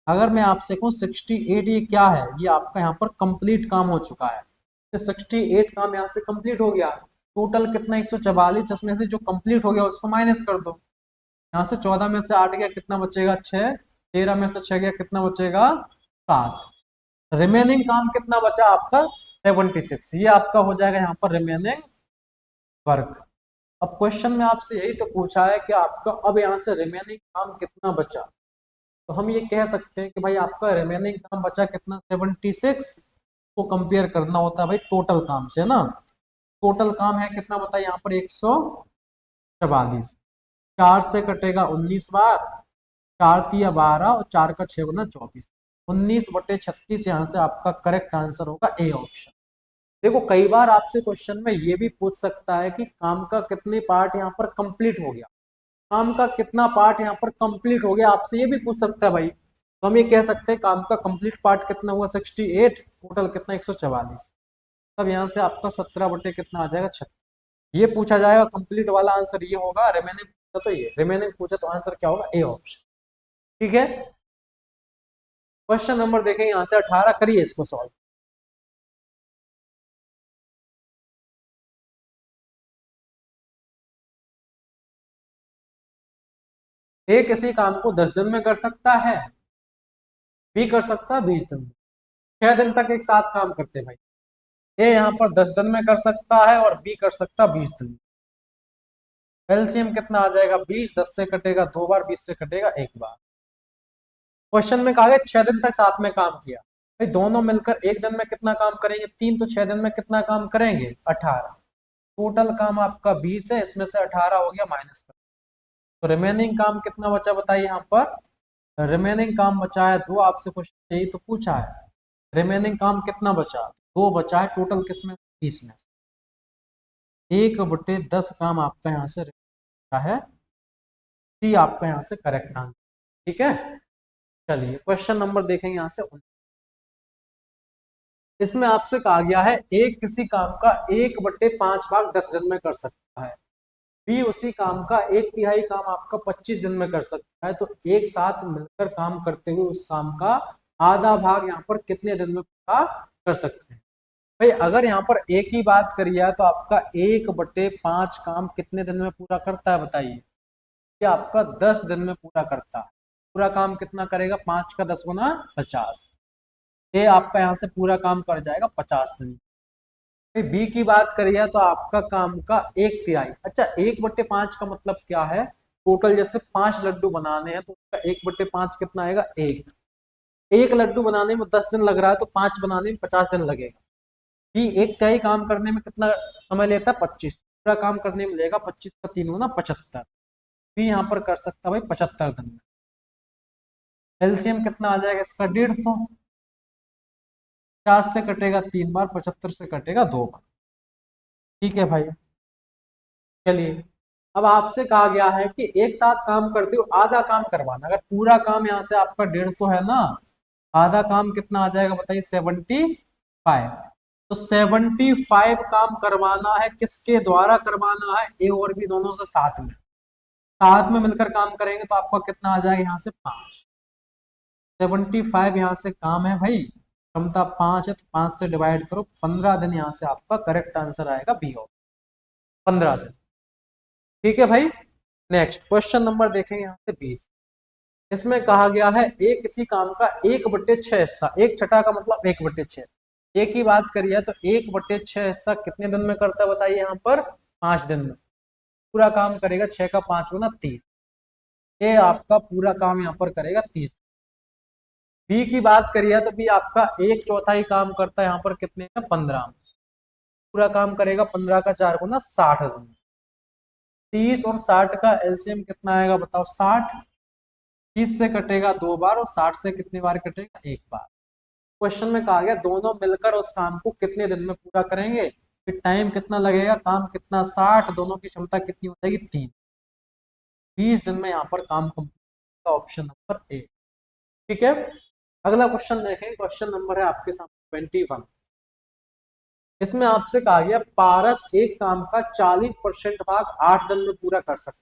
अगर मैं आपसे कहूँ 68 ये क्या है? ये आपका यहाँ पर कंप्लीट काम हो चुका है। तो 68 काम यहाँ से कंप्लीट हो गया। टोटल कितना? 144। इसमें से जो कंप्लीट हो गया उसको माइनस कर दो। यहाँ से 14 में से 8 गया, कितना बचेगा? 6। 13 में से 6 गया, कितना बचेगा? 7। रिमेनिंग काम कितना बचा आपका? 76। ये आपका हो जाएगा यहाँ पर रिमेनिंग वर्क। अब क्वेश्चन में आपसे यही तो पूछा है कि आपका अब यहाँ से रिमेनिंग काम कितना बचा। तो हम ये कह सकते हैं कि भाई आपका रिमेनिंग काम बचा कितना? 76 को कंपेयर करना होता है भाई टोटल काम से, ना। टोटल काम है कितना बताइए यहाँ पर? 144। 4 से कटेगा 19 बार, 4 तिया 12 और 4 का 6 गुना 24। 19/36 यहाँ से आपका करेक्ट आंसर होगा ए ऑप्शन। देखो कई बार आपसे क्वेश्चन में ये भी पूछ सकता है कि काम का कितने पार्ट यहाँ पर कंप्लीट हो गया, काम का कितना पार्ट यहाँ पर कंप्लीट हो गया, आपसे ये भी पूछ सकता है भाई। तो हम ये कह सकते हैं काम का कंप्लीट पार्ट कितना हुआ? 68। टोटल कितना? 144। तब यहाँ से आपका 17 बटे कितना आ जाएगा? 36। ये पूछा जाएगा कंप्लीट वाला आंसर ये होगा। रिमेनिंग पूछा तो ये, रिमेनिंग पूछा तो आंसर क्या होगा? A option. ठीक है। क्वेश्चन नंबर देखें यहाँ से 18, करिए इसको सॉल्व। ए किसी काम को 10 दिन में कर सकता है, बी कर सकता है 20 दिन में। 6 दिन तक एक साथ काम करते हैं भाई। ए यहाँ पर 10 दिन में कर सकता है और बी कर सकता है 20 दिन में। एलसीएम कितना आ जाएगा? 20। 10 से कटेगा 2 बार, 20 से कटेगा 1 बार। क्वेश्चन में कहा गया 6 दिन तक साथ में काम किया। भाई दोनों मिलकर एक दिन में कितना काम करेंगे? 3। तो 6 दिन में कितना काम करेंगे? 18। टोटल काम आपका 20 है, इसमें से 18 हो गया माइनस कर। तो रिमेनिंग काम कितना बचा बताइए यहाँ पर? रिमेनिंग काम बचा है 2। आपसे क्वेश्चन यही तो पूछा है। रिमेनिंग काम कितना बचा? 2 बचा है। टोटल किसमें? 20 में। 1/10 काम आपका यहाँ से है। सी आपका यहाँ से करेक्ट आंसर। ठीक है। चलिए क्वेश्चन नंबर देखेंगे यहाँ से। इसमें आपसे कहा गया है एक किसी काम का 1/5 भाग 10 दिन में कर सकता है, बी उसी काम का 1/3 काम आपका 25 दिन में कर सकता है। तो एक साथ मिलकर काम करते हुए उस काम का आधा भाग यहाँ पर कितने दिन में पूरा कर सकते हैं? भाई अगर यहाँ पर एक ही बात करी है तो आपका 1/5 काम कितने दिन में पूरा करता है बताइए? ये आपका 10 दिन में पूरा करता है। पूरा काम कितना करेगा, 5 का 10 गुना 50। ये आपका यहाँ से पूरा काम कर जाएगा 50 दिन। बी की बात करिए तो आपका काम का 1/3। अच्छा, 1/5 का मतलब क्या है, टोटल जैसे 5 लड्डू बनाने हैं तो उसका 1/5 कितना आएगा, एक लड्डू बनाने में 10 दिन लग रहा है तो 5 बनाने में 50 दिन लगेगा। बी 1/3 काम करने में कितना समय लेता है, 25। पूरा काम करने में लगेगा 25 का 3 गुना 75। बी यहाँ पर कर सकता है भाई 75 दिन में। एलसीएम कितना आ जाएगा इसका, 150। 50 से कटेगा 3 बार, 75 से कटेगा 2 बार। ठीक है भाई, चलिए अब आपसे कहा गया है कि एक साथ काम करते हो आधा काम करवाना। अगर पूरा काम यहाँ से आपका 150 है ना, आधा काम कितना आ जाएगा बताइए, 75। तो 75 काम करवाना है, किसके द्वारा करवाना है, ए और बी दोनों से साथ में मिलकर काम करेंगे तो आपका कितना आ जाएगा यहाँ से 5। 75 यहाँ से काम है भाई, क्षमता 5 है तो 5 से डिवाइड करो, 15 दिन यहाँ से आपका करेक्ट आंसर आएगा बी और 15 दिन। ठीक है भाई, नेक्स्ट क्वेश्चन नंबर देखेंगे यहाँ से 20। इसमें कहा गया है एक किसी काम का 1/6 हिस्सा, 1/6 का मतलब 1/6। एक की बात करिए तो 1/6 हिस्सा कितने दिन में करता है बताइए, यहाँ पर 5 दिन में पूरा काम करेगा। 6 का 5 गुना 30। ये आपका पूरा काम यहाँ पर करेगा 30। बी की बात करिए तो बी आपका 1/4 काम करता है यहाँ पर कितने में, 15 में। पूरा काम करेगा 15 का 4 गुना 60 दिन। 30 और 60 का एलसीएम कितना आएगा बताओ, 60। 30 से कटेगा 2 बार और 60 से कितनी बार कटेगा, 1 बार। क्वेश्चन में कहा गया दोनों मिलकर उस काम को कितने दिन में पूरा करेंगे, फिर टाइम कितना लगेगा, काम कितना, 60, दोनों की क्षमता कितनी हो जाएगी, 3। 20 दिन में यहाँ पर काम कंप्लीट, ऑप्शन नंबर ए। ठीक है, अगला क्वेश्चन देखें, क्वेश्चन नंबर है आपके सामने 21। इसमें आपसे कहा गया पारस एक काम का 40% भाग 8 दिन में पूरा कर सकते,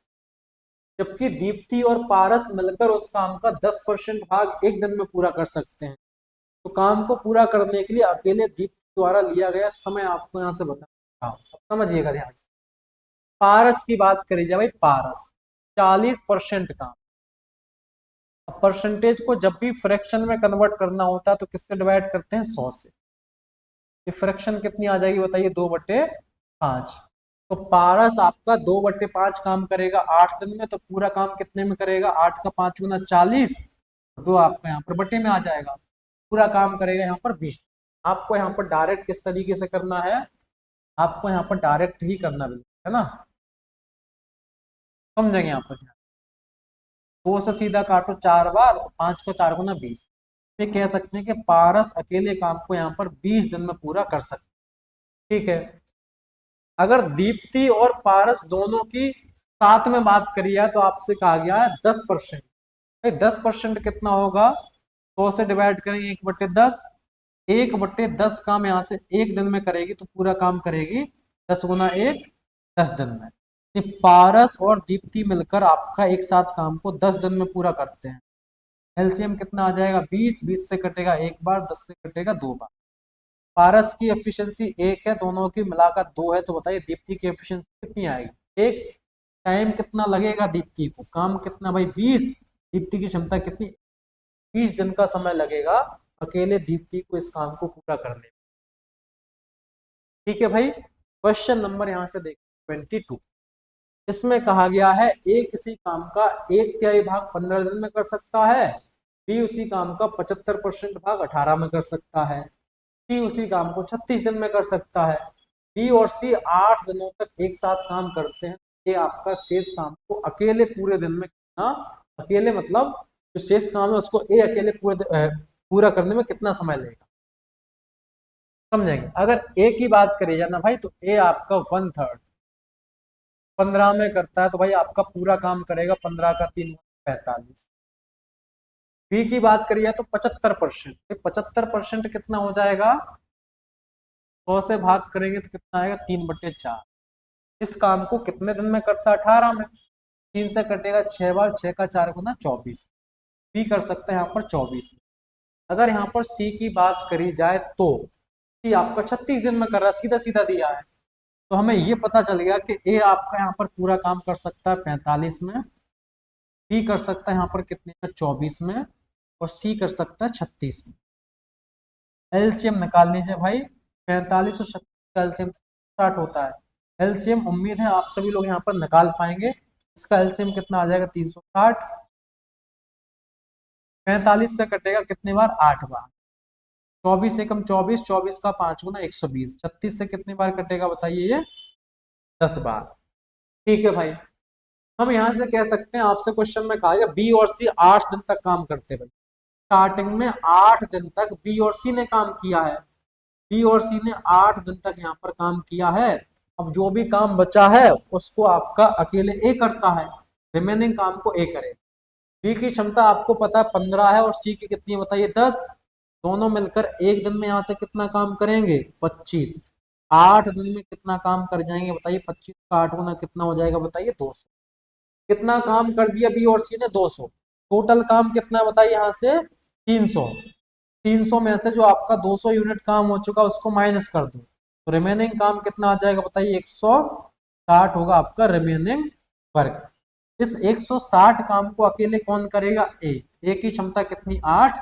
जबकि दीप्ति और पारस मिलकर उस काम का 10% भाग 1 दिन में पूरा कर सकते हैं। तो काम को पूरा करने के लिए अकेले दीप्ति द्वारा लिया गया समय आपको यहाँ से बताना। समझिएगा ध्यान से, पारस की बात करी जाए भाई, पारस 40% काम। अब परसेंटेज को जब भी फ्रैक्शन में कन्वर्ट करना होता है तो किससे डिवाइड करते हैं, 100 से। ये फ्रैक्शन कितनी आ जाएगी बताइए, 2/5। तो पारस आपका 2/5 काम करेगा 8 दिन में, तो पूरा काम कितने में करेगा, 8 का 5 गुना 40, 2 आपका यहाँ पर बटे में आ जाएगा। पूरा काम करेगा यहाँ पर 20। आपको यहाँ पर डायरेक्ट किस तरीके से करना है, आपको यहाँ पर डायरेक्ट ही करना है ना, समझेंगे यहाँ पर। 2 से सीधा काटो 4 बार, 5 का 4 गुना 20। ये कह सकते हैं कि पारस अकेले काम को यहाँ पर 20 दिन में पूरा कर सकते। ठीक है, अगर दीप्ति और पारस दोनों की साथ में बात करिए तो आपसे कहा गया है 10%। 10% कितना होगा, 100 से डिवाइड करेंगे 1/10। 1/10 काम यहाँ से 1 दिन में करेगी तो पूरा काम करेगी 10 गुना 1, 10 दिन में। ये पारस और दीप्ति मिलकर आपका एक साथ काम को 10 दिन में पूरा करते हैं। एलसीएम कितना आ जाएगा, 20। 20 से कटेगा 1 बार, 10 से कटेगा 2 बार। पारस की एफिशिएंसी 1 है, दोनों की मिलाकर 2 है, तो बताइए दीप्ति की एफिशिएंसी कितनी आएगी, 1। टाइम कितना लगेगा दीप्ति को, काम कितना भाई 20। दीप्ति की क्षमता कितनी, 20 दिन का समय लगेगा अकेले दीप्ति को इस काम को पूरा करने में। ठीक है भाई, क्वेश्चन नंबर यहाँ से देखिए 22। इसमें कहा गया है ए किसी काम का 1/3 भाग 15 दिन में कर सकता है, बी उसी काम का 75% भाग 18 में कर सकता है, सी उसी काम को 36 दिन में कर सकता है। बी और सी 8 दिनों तक एक साथ काम करते हैं। ये आपका शेष काम को अकेले पूरे दिन में कितना, अकेले मतलब जो शेष काम है उसको ए अकेले पूरा करने में कितना समय लगेगा, समझेंगे। अगर ए की बात करी जाए ना भाई तो ए आपका 1/3 15 में करता है, तो भाई आपका पूरा काम करेगा 15 का 3 45। बी की बात करिए तो 75%। 75% कितना हो जाएगा, 100 से भाग करेंगे तो कितना आएगा, 3/4। इस काम को कितने दिन में करता है, 18 में। 3 से कटेगा 6 बार, 6 का 4 गुना 24। बी कर सकते हैं यहाँ पर 24 में। अगर यहाँ पर सी की बात करी जाए तो सी आपका 36 दिन में कर रहा है, सीधा सीधा दिया है। तो हमें ये पता चल गया कि ए आपका यहाँ पर पूरा काम कर सकता है 45 में, बी कर सकता है यहाँ पर कितने में, 24 में, और सी कर सकता है 36 में। एलसीएम निकाल लीजिए भाई, 45 और 36 का एलसीएम 60 होता है। एलसीएम उम्मीद है आप सभी लोग यहाँ पर निकाल पाएंगे। इसका एलसीएम कितना आ जाएगा, 360। 45 से कटेगा कितने बार, 8 बार। 24 एकम 24, 24 का 5 गुना 120। 36 से कितने बार कटेगा बताइए, ये 10 बार। ठीक है भाई, हम यहाँ से कह सकते हैं, आपसे क्वेश्चन में कहा गया बी और सी 8 दिन तक काम करते भाई। स्टार्टिंग में 8 दिन तक बी और सी ने काम किया है। बी और सी ने 8 दिन तक यहाँ पर काम किया है। अब जो भी काम बचा है उसको आपका अकेले ए करता है, रिमेनिंग काम को ए करे। बी की क्षमता आपको पता है 15 है, और सी की कितनी है बताइए, 10। दोनों मिलकर एक दिन में यहाँ से कितना काम करेंगे, 25। 8 दिन में कितना काम कर जाएंगे बताइए, 25 का 8 गुना कितना हो जाएगा बताइए, 200। कितना काम कर दिया बी और सी ने, 200। टोटल काम कितना बताइए यहाँ से, 300। 300 में से जो आपका 200 यूनिट काम हो चुका उसको माइनस कर दो, तो रिमेनिंग काम कितना आ जाएगा बताइए, 160 होगा आपका रिमेनिंग वर्क। इस 160 काम को अकेले कौन करेगा, ए की क्षमता कितनी, 8।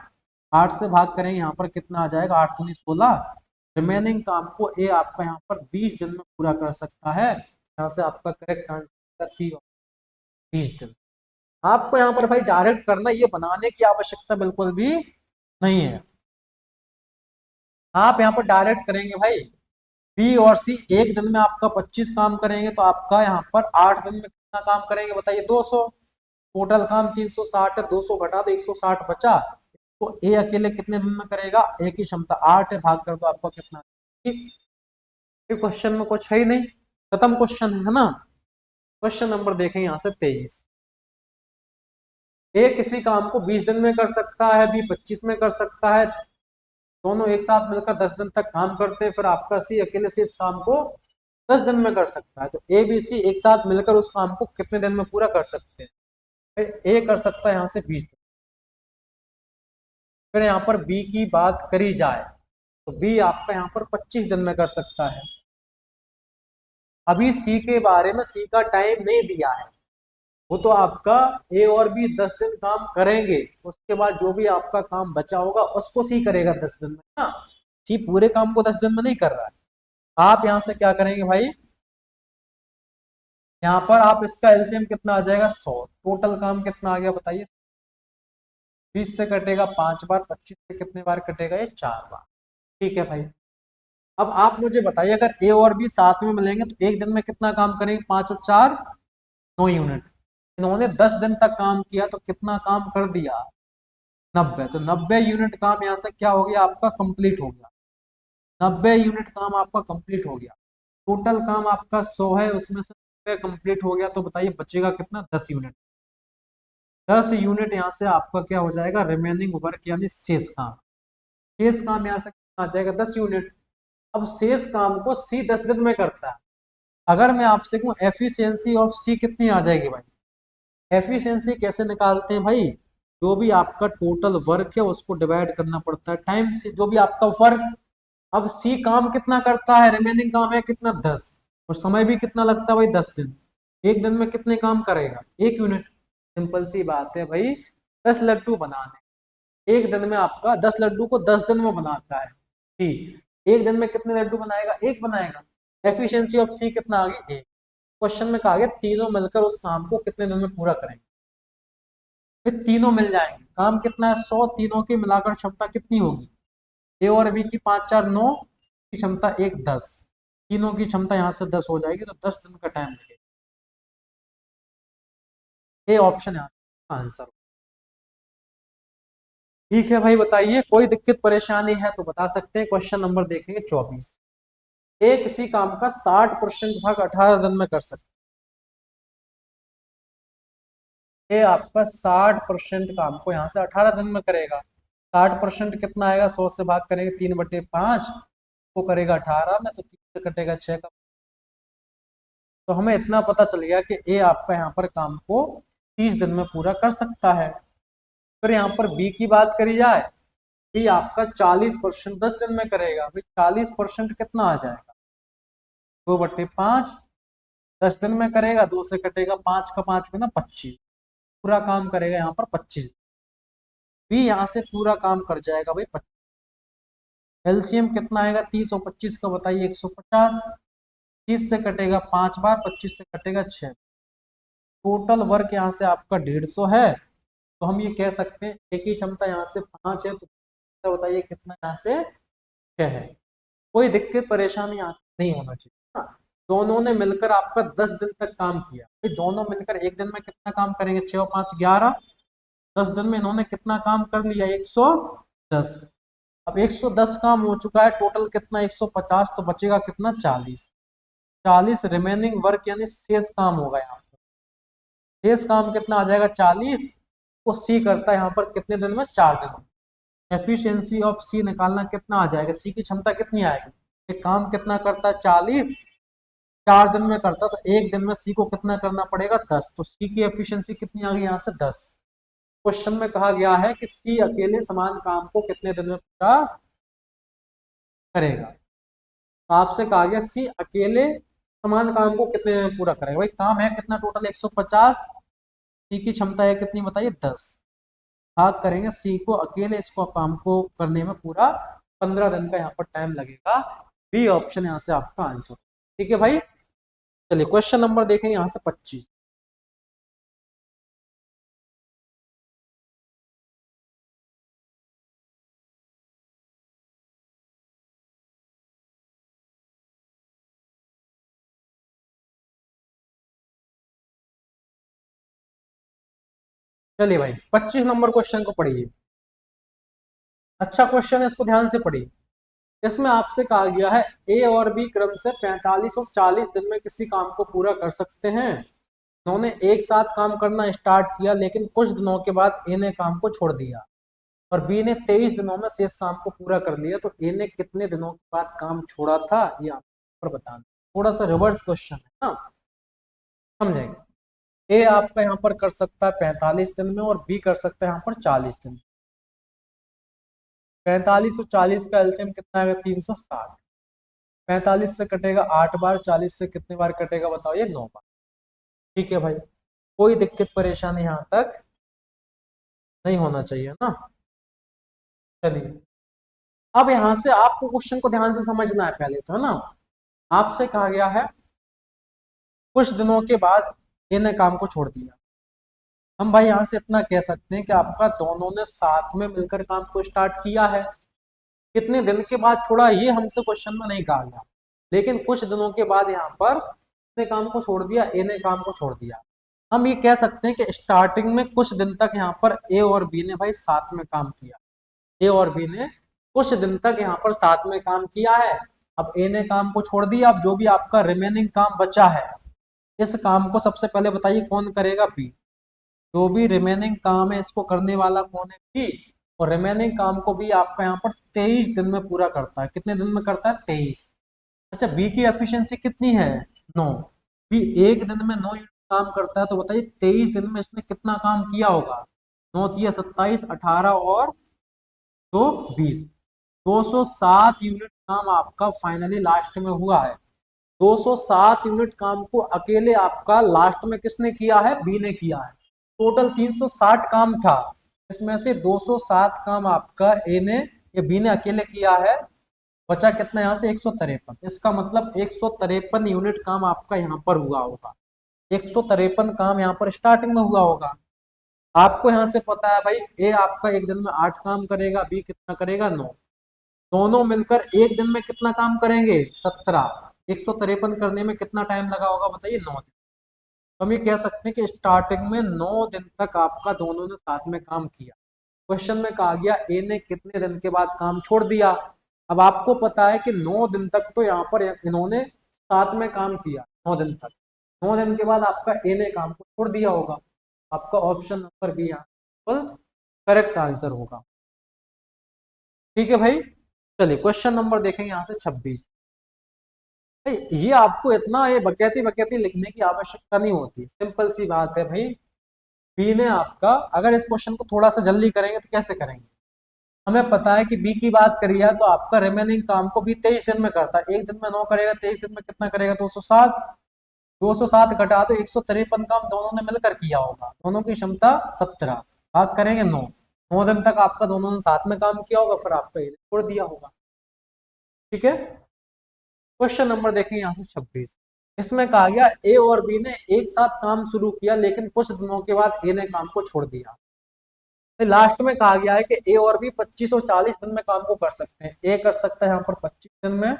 8 से भाग करेंगे, यहाँ पर कितना आ जाएगा, 8 दूनी 16। रिमेनिंग काम को ए आपका यहाँ पर 20 दिन में पूरा कर सकता है। यहाँ से आपका करेक्ट आंसर सी, 20 दिन। आपको यहाँ पर भाई डायरेक्ट करना, ये बनाने की आवश्यकता बिल्कुल भी नहीं है। आप यहाँ पर डायरेक्ट करेंगे भाई, बी और सी एक दिन में आपका 25 काम करेंगे, तो आपका यहाँ पर 8 दिन में कितना काम करेंगे बताइए, 200। टोटल काम 360 है, 200 घटा तो 160 बचा। तो ए अकेले कितने दिन में करेगा, ए की क्षमता 8 है, भाग कर दो आपका कितना, 20। क्वेश्चन में कुछ है ही नहीं, खत्म क्वेश्चन है ना। क्वेश्चन नंबर देखें यहाँ से 23। ए किसी काम को 20 दिन में कर सकता है, बी 25 में कर सकता है। दोनों एक साथ मिलकर 10 दिन तक काम करते हैं, फिर आपका सी अकेले से इस काम को 10 दिन में कर सकता है। तो ए बी सी एक साथ मिलकर उस काम को कितने दिन में पूरा कर सकते हैं, ए कर सकता है यहाँ से 20 दिन। फिर यहाँ पर बी की बात करी जाए तो बी आपका यहाँ पर 25 दिन में कर सकता है। अभी सी के बारे में, सी का टाइम नहीं दिया है, वो तो आपका ए और बी 10 दिन काम करेंगे, उसके बाद जो भी आपका काम बचा होगा उसको सी करेगा 10 दिन में ना। सी पूरे काम को 10 दिन में नहीं कर रहा है। आप यहां से क्या करेंगे भाई, यहाँ पर आप इसका एलसीएम कितना आ जाएगा, 100। टोटल काम कितना आ गया बताइए, 20 से कटेगा 5 बार, 25 से कितने बार कटेगा, ये 4 बार। ठीक है भाई, अब आप मुझे बताइए, अगर ए और बी साथ में मिलेंगे तो एक दिन में कितना काम करेंगे, 5 और 4 9 यूनिट। इन्होंने 10 दिन तक काम किया तो कितना काम कर दिया, 90। तो 90 यूनिट काम यहाँ से क्या हो गया आपका, कंप्लीट हो गया। 90 यूनिट काम आपका कंप्लीट हो गया। टोटल काम आपका 100 है, उसमें से 90 कंप्लीट हो गया, तो बताइए बचेगा कितना, 10 यूनिट। 10 यूनिट यहाँ से आपका क्या हो जाएगा, रिमेनिंग वर्क यानी शेष काम। शेष काम यहाँ से कितना आ जाएगा, 10 यूनिट। अब शेष काम को सी 10 दिन में करता है। अगर मैं आपसे कहूँ एफिशिएंसी ऑफ सी कितनी आ जाएगी भाई, एफिशिएंसी कैसे निकालते हैं भाई, जो भी आपका टोटल वर्क है उसको डिवाइड करना पड़ता है टाइम से, जो भी आपका वर्क। अब सी काम कितना करता है, रिमेनिंग काम है कितना, 10, और समय भी कितना लगता है भाई, 10 दिन। एक दिन में कितने काम करेगा, 1 यूनिट। सिंपल सी बात है भाई, 10 लड्डू बनाने, एक दिन में आपका 10 लड्डू को 10 दिन में बनाता है सी। एक दिन में कितने लड्डू बनाएगा, एक बनाएगा। एफिशिएंसी ऑफ सी कितना आ गई, एक। क्वेश्चन में कहा गया तीनों मिलकर उस काम को कितने दिन में पूरा करेंगे, फिर तीनों मिल जाएंगे। काम कितना है, 100। तीनों की मिलाकर क्षमता कितनी होगी, ए और बी की 5 4 9 की क्षमता, एक 10। तीनों की क्षमता यहाँ से 10 हो जाएगी, तो 10 दिन का टाइम लगेगा। ए ऑप्शन यहाँ आंसर। ठीक है भाई, बताइए कोई दिक्कत परेशानी है तो बता सकते हैं। क्वेश्चन नंबर देखेंगे 24। ए किसी काम का 60% भाग 18 दिन में कर सकते हैं। ए आपका 60% काम को यहाँ से 18 दिन में करेगा। 60% कितना आएगा, 100 से भाग करेंगे 3/5, को करेगा 18 में, तो 3 से कटेगा 6 का। तो हमें इतना पता चल गया कि ए आपका यहाँ पर काम को 30 दिन में पूरा कर सकता है। फिर यहाँ पर बी की बात करी जाए, बी आपका 40% 10 दिन में करेगा। भाई 40% कितना आ जाएगा, 2/5, 10 दिन में करेगा, 2 से कटेगा 5 का 5 में ना 25। पूरा काम करेगा यहाँ पर 25। बी यहाँ से पूरा काम कर जाएगा भाई 25। एलसीएम कितना आएगा 30 और 25 का बताइए 150। 30 से कटेगा 5 बार, 25 से कटेगा 6। टोटल वर्क यहाँ से आपका 150 है। तो हम ये कह सकते हैं एक ही क्षमता यहाँ से 5 है, तो बताइए कितना यहाँ से 6 है। कोई दिक्कत परेशानी यहाँ नहीं होना चाहिए ना। दोनों ने मिलकर आपका 10 दिन तक काम किया। भाई दोनों मिलकर एक दिन में कितना काम करेंगे, 6 और 5 11। 10 दिन में इन्होंने कितना काम कर लिया, 110। अब 110 काम हो चुका है, टोटल कितना 150, तो बचेगा कितना 40। 40 रिमेनिंग वर्क यानी शेष काम होगा यहाँ पर। शेष काम कितना आ जाएगा 40। तो सी करता है यहाँ पर कितने दिन में, 4 दिन में। एफिशिएंसी ऑफ सी निकालना कितना आ जाएगा, सी की क्षमता कितनी आएगी, एक काम कितना करता है 40, 4 दिन में करता, तो एक दिन में सी को कितना करना पड़ेगा 10। तो सी की एफिशिएंसी कितनी आ गई यहाँ से 10। क्वेश्चन में कहा गया है कि सी अकेले समान काम को कितने दिन में पूरा करेगा। तो आपसे कहा गया सी अकेले समान काम को कितने दिन में पूरा करेगा। भाई काम है कितना टोटल 150, सी की क्षमता है कितनी बताइए 10। भाग करेंगे सी को, अकेले इसको काम को करने में पूरा 15 दिन का यहाँ पर टाइम लगेगा। बी ऑप्शन यहाँ से आपका आंसर। ठीक है भाई, चलिए क्वेश्चन नंबर देखेंगे यहाँ से 25। चलिए भाई 25 नंबर क्वेश्चन को पढ़िए। अच्छा क्वेश्चन है, इसको ध्यान से पढ़िए। इसमें आपसे कहा गया है ए और बी क्रम से 45 और 40 दिन में किसी काम को पूरा कर सकते हैं। उन्होंने एक साथ काम करना स्टार्ट किया, लेकिन कुछ दिनों के बाद ए ने काम को छोड़ दिया और बी ने 23 दिनों में शेष काम को पूरा कर लिया। तो ए ने कितने दिनों के बाद काम छोड़ा था, ये आप पर बताना। थोड़ा सा रिवर्स क्वेश्चन है ना, समझेंगे। ए आपका यहाँ पर कर सकता है 45 दिन में और बी कर सकता है यहाँ पर 40 दिन में। 45 और 40 का एलसीएम कितना आएगा 360। 45 से कटेगा 8 बार, 40 से कितने बार कटेगा बताओ, ये 9 बार। ठीक है भाई, कोई दिक्कत परेशानी यहाँ तक नहीं होना चाहिए ना। चलिए अब यहाँ से आपको क्वेश्चन को ध्यान से समझना है पहले तो, है ना। आपसे कहा गया है कुछ दिनों के बाद इन्हें काम को छोड़ दिया। हम भाई यहाँ से इतना कह सकते हैं कि आपका दोनों ने साथ में मिलकर काम को स्टार्ट किया है। कितने दिन के बाद छोड़ा ये हमसे क्वेश्चन में नहीं कहा गया, लेकिन कुछ दिनों के बाद यहाँ पर इसने काम को छोड़ दिया, ए ने काम को छोड़ दिया। हम ये कह सकते हैं कि स्टार्टिंग में कुछ दिन तक यहाँ पर ए और बी ने भाई साथ में काम किया। ए और बी ने कुछ दिन तक यहाँ पर साथ में काम किया है। अब ए ने काम को छोड़ दिया, अब जो भी आपका रिमेनिंग काम बचा है, इस काम को सबसे पहले बताइए कौन करेगा, बी। जो भी रिमेनिंग काम है इसको करने वाला कौन है, बी। और रिमेनिंग काम को भी आपका यहाँ पर 23 दिन में पूरा करता है। कितने दिन में करता है, 23। अच्छा बी की एफिशिएंसी कितनी है, 9। बी एक दिन में 9 यूनिट काम करता है, तो बताइए 23 दिन में इसने कितना काम किया होगा। 9 तिया 27, 18 और 2 20, 207 यूनिट काम आपका फाइनली लास्ट में हुआ है। 207 यूनिट काम को अकेले आपका लास्ट में किसने किया है, बी ने किया है। टोटल 360 काम था, इसमें से 207 काम आपका ए ने या बी ने अकेले किया है। बचा कितना यहाँ से 153। इसका मतलब 153 यूनिट काम आपका यहाँ पर हुआ होगा। 153 काम यहाँ पर स्टार्टिंग में हुआ होगा। आपको यहाँ से पता है भाई ए आपका एक दिन में 8 काम करेगा, बी कितना करेगा 9। दोनों मिलकर एक दिन में कितना काम करेंगे 17। 153 करने में कितना टाइम लगा होगा बताइए 9 दिन। हम ये कह सकते हैं कि स्टार्टिंग में 9 दिन तक आपका दोनों ने साथ में काम किया। क्वेश्चन में कहा गया ए ने कितने दिन के बाद काम छोड़ दिया। अब आपको पता है कि 9 दिन तक तो यहाँ पर इन्होंने साथ में काम किया, 9 दिन तक। 9 दिन के बाद आपका ए ने काम को छोड़ दिया होगा। आपका ऑप्शन नंबर बी यहाँ करेक्ट आंसर होगा। ठीक है भाई, चलिए क्वेश्चन नंबर देखेंगे यहाँ से 26। भाई ये आपको इतना ये बकैती बकैती लिखने की आवश्यकता नहीं होती, सिंपल सी बात है भाई। बी ने आपका, अगर इस क्वेश्चन को थोड़ा सा जल्दी करेंगे तो कैसे करेंगे। हमें पता है कि बी की बात करी है तो आपका रिमेनिंग काम को भी 23 दिन में करता है। एक दिन में 9 करेगा, 23 दिन में कितना करेगा 207। 207 घटा दो, 153 काम दोनों ने मिलकर किया होगा, दोनों की क्षमता 17, भाग करेंगे 9, 9 दिन तक आपका दोनों ने साथ में काम किया होगा, फिर आपका छोड़ दिया होगा। ठीक है, क्वेश्चन नंबर देखेंगे यहाँ से 26। इसमें कहा गया ए और बी ने एक साथ काम शुरू किया लेकिन कुछ दिनों के बाद ए ने काम को छोड़ दिया। लास्ट में कहा गया है कि ए और बी 25 और 40 दिन में काम को कर सकते हैं। ए कर सकता है यहाँ पर 25 दिन में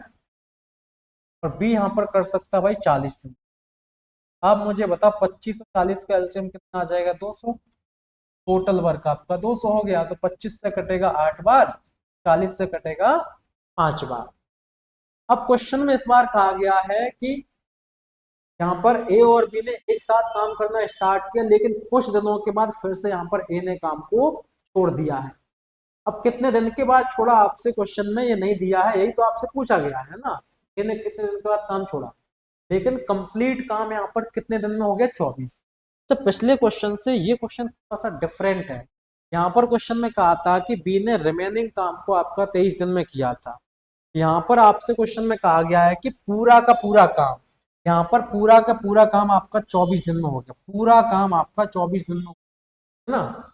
और बी यहाँ पर कर सकता है भाई 40 दिन। आप मुझे बता 25 और 40 का एलसीएम कितना आ जाएगा? 200। टोटल वर्क आपका 200 हो गया, तो 25 से कटेगा 8 बार, 40 से कटेगा 5 बार। अब क्वेश्चन में इस बार कहा गया है कि यहाँ पर ए और बी ने एक साथ काम करना स्टार्ट किया लेकिन कुछ दिनों के बाद फिर से यहाँ पर ए ने काम को छोड़ दिया है। अब कितने दिन के बाद छोड़ा आपसे क्वेश्चन में ये नहीं दिया है, यही तो आपसे पूछा गया है ना, ए ने कितने दिन के बाद काम छोड़ा, लेकिन कंप्लीट काम यहाँ पर कितने दिन में हो गया? 24। तो पिछले क्वेश्चन से ये क्वेश्चन थोड़ा सा डिफरेंट है। यहाँ पर क्वेश्चन में कहा था कि बी ने रिमेनिंग काम को आपका 23 दिन में किया था। यहाँ पर आपसे क्वेश्चन में कहा गया है कि पूरा का पूरा काम, यहाँ पर पूरा का पूरा काम आपका 24 दिन में हो गया, पूरा काम आपका 24 दिन में है ना।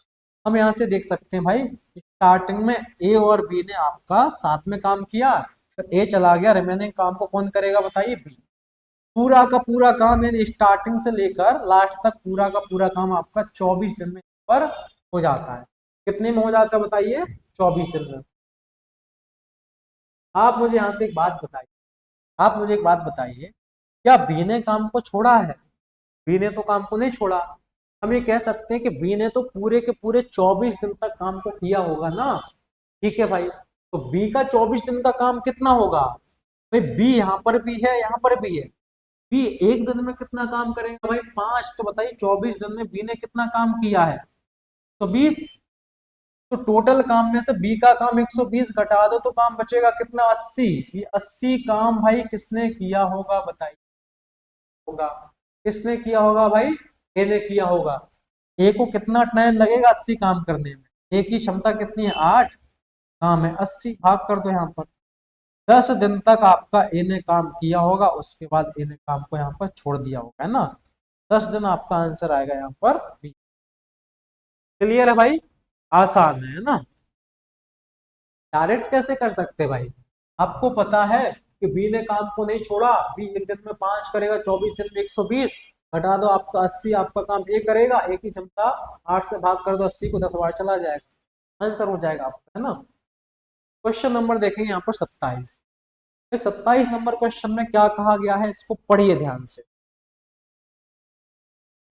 हम यहाँ से देख सकते हैं भाई, स्टार्टिंग में ए और बी ने आपका साथ में काम किया, फिर ए चला गया, रिमेनिंग काम को कौन करेगा बताइए? बी। पूरा का पूरा काम यानी स्टार्टिंग से लेकर लास्ट तक पूरा का पूरा काम आपका 24 दिन में पर हो जाता है। कितने में हो जाता है बताइए? 24 दिन में। आप मुझे यहाँ से एक बात बताइए, आप मुझे एक बात बताइए, क्या बी ने काम को छोड़ा है? बी ने तो काम को नहीं छोड़ा। हम ये कह सकते हैं कि बी ने तो पूरे के पूरे 24 दिन तक काम को किया होगा ना। ठीक है भाई, तो बी का 24 दिन का काम कितना होगा भाई? बी यहाँ पर भी है, यहाँ पर भी है। बी एक दिन में कितना काम करेगा भाई? 5। तो बताइए 24 दिन में बी ने कितना काम किया है? तो 20। तो टोटल काम में से बी का काम 120 घटा दो तो काम बचेगा कितना? 80। ये 80 काम भाई किसने किया होगा बताइए? होगा किसने किया होगा भाई? ए ने किया होगा। ए को कितना टाइम लगेगा 80 काम करने में? ए की क्षमता कितनी है? 8, काम है 80, भाग कर दो यहाँ पर। 10 दिन तक आपका ए ने काम किया होगा, उसके बाद ए ने काम को यहाँ पर छोड़ दिया होगा, है ना। 10 दिन आपका आंसर आएगा यहाँ पर बी। क्लियर है भाई? आसान है ना। डायरेक्ट कैसे कर सकते भाई? आपको पता है कि बी ने काम को नहीं छोड़ा, बी एक दिन में 5 करेगा, 24 दिन में 120 घटा दो आपका 80, आपका काम ए करेगा, ए की क्षमता 8 से भाग कर दो 80 को, 10 बार चला जाएगा, आंसर हो जाएगा आपका, है ना। क्वेश्चन नंबर देखेंगे यहाँ पर 27। 27 नंबर क्वेश्चन में क्या कहा गया है, इसको पढ़िए ध्यान से।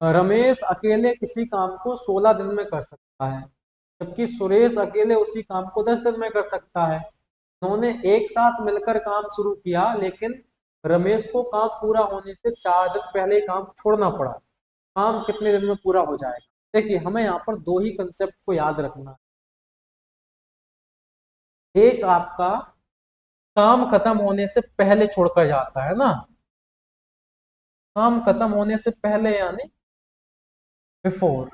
रमेश अकेले किसी काम को 16 दिन में कर सकता है जबकि सुरेश अकेले उसी काम को 10 दिन में कर सकता है। उन्होंने एक साथ मिलकर काम शुरू किया लेकिन रमेश को काम पूरा होने से 4 दिन पहले काम छोड़ना पड़ा। काम कितने दिन में पूरा हो जाएगा? देखिए हमें यहाँ पर दो ही कंसेप्ट को याद रखना है। एक आपका काम खत्म होने से पहले छोड़कर जाता है ना, काम खत्म होने से पहले यानी बिफोर,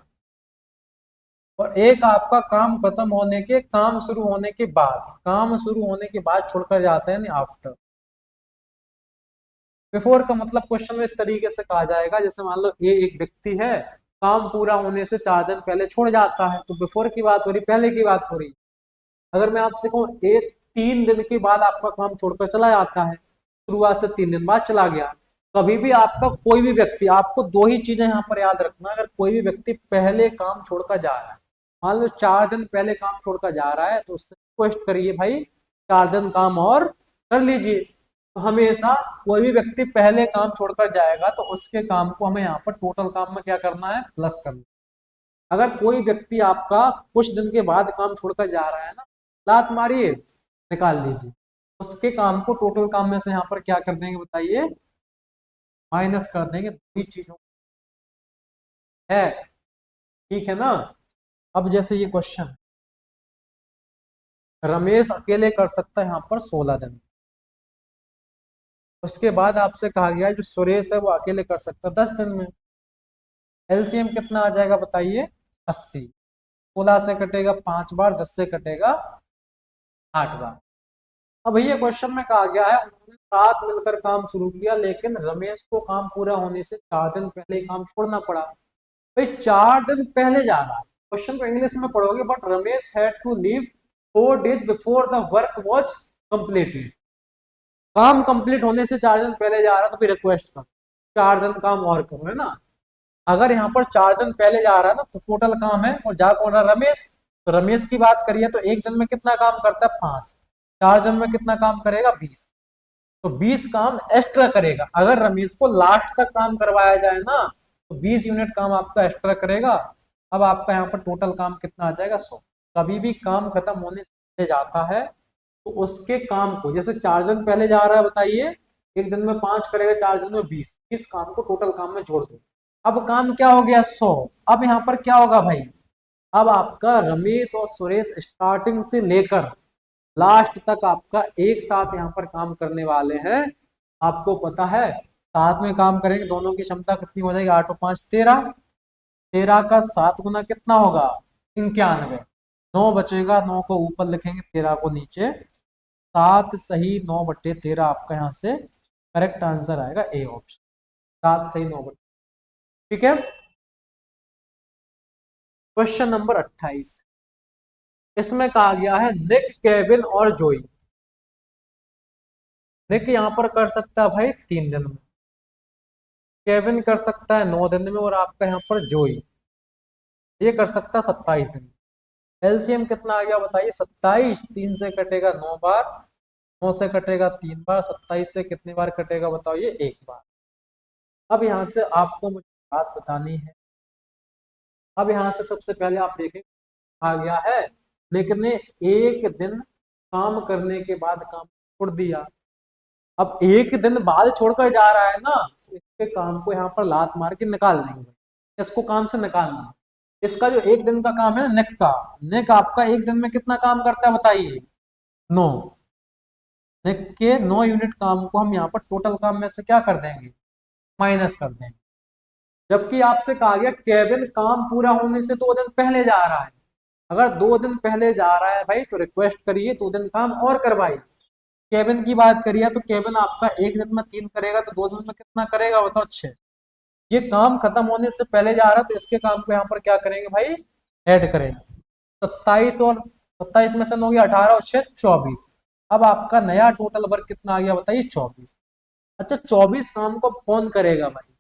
और एक आपका काम खत्म होने के, काम शुरू होने के बाद, काम शुरू होने के बाद छोड़कर जाता है यानी आफ्टर। बिफोर का मतलब क्वेश्चन में इस तरीके से कहा जाएगा, जैसे मान लो ये एक व्यक्ति है, काम पूरा होने से 4 दिन पहले छोड़ जाता है, तो बिफोर की बात हो रही, पहले की बात हो रही। अगर मैं आपसे कहूँ एक 3 दिन के बाद आपका काम छोड़कर चला जाता है, शुरुआत से 3 दिन बाद चला गया, कभी भी आपका कोई भी व्यक्ति, आपको दो ही चीजें यहाँ पर याद रखना, अगर कोई भी व्यक्ति पहले काम छोड़कर जा रहा है, मान लो 4 दिन पहले काम छोड़कर जा रहा है, तो उससे रिक्वेस्ट करिए भाई 4 दिन काम और कर लीजिए। तो हमेशा कोई भी व्यक्ति पहले काम छोड़कर जाएगा तो उसके काम को हमें यहाँ पर टोटल काम में क्या करना है? प्लस करना है। अगर कोई व्यक्ति आपका कुछ दिन के बाद काम छोड़कर जा रहा है ना, लात मारिए निकाल लीजिए, उसके काम को टोटल काम में से यहाँ पर क्या कर देंगे बताइए? माइनस कर देंगे, दो ही चीजों है। ठीक है ना। अब जैसे ये क्वेश्चन, रमेश अकेले कर सकता है यहाँ पर 16 दिन, उसके बाद आपसे कहा गया है जो सुरेश है वो अकेले कर सकता है 10 दिन में। एलसीएम कितना आ जाएगा बताइए? 80। 16 से कटेगा 5 बार, 10 से कटेगा 8 बार। अब भैया क्वेश्चन में कहा गया है उन्होंने साथ मिलकर काम शुरू किया, लेकिन रमेश को काम पूरा होने से 4 दिन पहले ही काम छोड़ना पड़ा। भाई 4 दिन पहले जा रहा है, क्वेश्चन को इंग्लिश में पढ़ोगे, but Ramesh had to leave 4 days before the work was completed. काम कंप्लीट होने से 4 दिन पहले जा रहा है, तो फिर रिक्वेस्ट कर 4 दिन काम और करो, है ना। अगर यहाँ पर 4 दिन पहले जा रहा है ना, तो टोटल काम है और जा कौन रहा, रमेश। तो रमेश की बात करिए तो एक दिन में कितना काम करता है, 5। 4 दिन में कितना काम करेगा, 20। तो 20 काम एक्स्ट्रा करेगा। अगर रमेश को लास्ट तक काम करवाया जाए ना, तो 20 यूनिट काम आपका एक्स्ट्रा करेगा। अब आपका यहाँ पर टोटल काम कितना आ जाएगा, 100। कभी भी काम खत्म होने से जाता है तो उसके काम को, जैसे 4 दिन पहले जा रहा है, बताइए, एक दिन में 5 करेगा, 4 दिन में 20। इस काम को टोटल काम में जोड़ दो। अब काम क्या हो गया, 100। अब यहाँ पर क्या होगा भाई, अब आपका रमेश और सुरेश स्टार्टिंग से लेकर लास्ट तक आपका एक साथ यहाँ पर काम करने वाले हैं। आपको पता है साथ में काम करेंगे, दोनों की क्षमता कितनी हो जाएगी, 8 और 5 13। 13 का 7 गुना कितना होगा, 91। 9 बचेगा, 9 को ऊपर लिखेंगे, 13 को नीचे। 7 सही 9/13 आपका यहाँ से करेक्ट आंसर आएगा, ए ऑप्शन। 7 सही 9/13। ठीक है। क्वेश्चन नंबर 28, इसमें कहा गया है निक, केविन और जोई। निक यहाँ पर कर सकता है भाई 3 दिन में, केविन कर सकता है 9 दिन में, और आपका यहाँ पर जोई ये कर सकता है 27 दिन में। एलसीएम कितना आ गया बताइए, 27। 3 से कटेगा 9 बार, 9 से कटेगा 3 बार, 27 से कितनी बार कटेगा बताओ, ये 1 बार। अब यहाँ से आपको मुझे बात बतानी है। अब यहाँ से सबसे पहले आप देखें आ गया है, लेकिन ने एक दिन काम करने के बाद काम छोड़ दिया। अब एक दिन बाद छोड़कर जा रहा है ना, तो इसके काम को यहाँ पर लात मार के निकाल देंगे, इसको काम से निकालना। इसका जो एक दिन का काम है नेक का, नेक आपका एक दिन में कितना काम करता है बताइए, 9। नेक के 9 यूनिट काम को हम यहाँ पर टोटल काम में से क्या कर देंगे, माइनस कर देंगे। जबकि आपसे कहा गया केविन काम पूरा होने से 2 दिन पहले जा रहा है। अगर 2 दिन पहले जा रहा है भाई, तो रिक्वेस्ट करिए 2 दिन काम और करवाइए। केविन की बात करिए तो केविन आपका एक दिन में 3 करेगा, तो 2 दिन में कितना करेगा बताओ, 6। ये काम खत्म होने से पहले जा रहा है, तो इसके काम को यहाँ पर क्या करेंगे भाई, ऐड करेंगे। 27 और 27 में से 9 गया 18 और 6 24। अब आपका नया टोटल वर्क कितना आ गया बताइए, 24। अच्छा 24 काम को कौन करेगा भाई,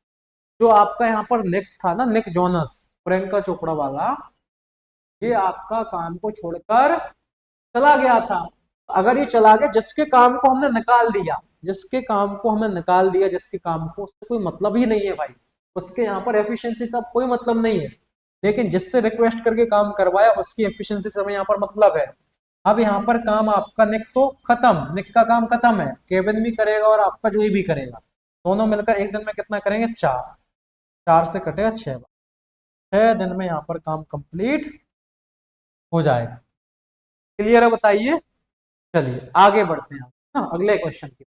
जो आपका यहाँ पर निक था ना, निक जोनस, प्रियंका चोपड़ा वाला, ये आपका काम को छोड़कर चला गया था। अगर ये चला गया, जिसके काम को हमने निकाल दिया, जिसके काम को हमें निकाल दिया, जिसके काम को, उससे कोई मतलब ही नहीं है भाई, उसके यहाँ पर एफिशिएंसी सब कोई मतलब नहीं है। लेकिन जिससे रिक्वेस्ट करके काम करवाया, उसकी एफिशिएंसी से हमें यहाँ पर मतलब है। अब यहाँ पर काम आपका निक तो खत्म, निक का काम खत्म है, केविन भी करेगा और आपका जोई भी करेगा। दोनों मिलकर एक दिन में कितना करेंगे, 4। 4 से कटेगा 6 बार, 6 दिन में यहाँ पर काम कंप्लीट हो जाएगा। क्लियर है बताइए। चलिए आगे बढ़ते हैं ना अगले क्वेश्चन की।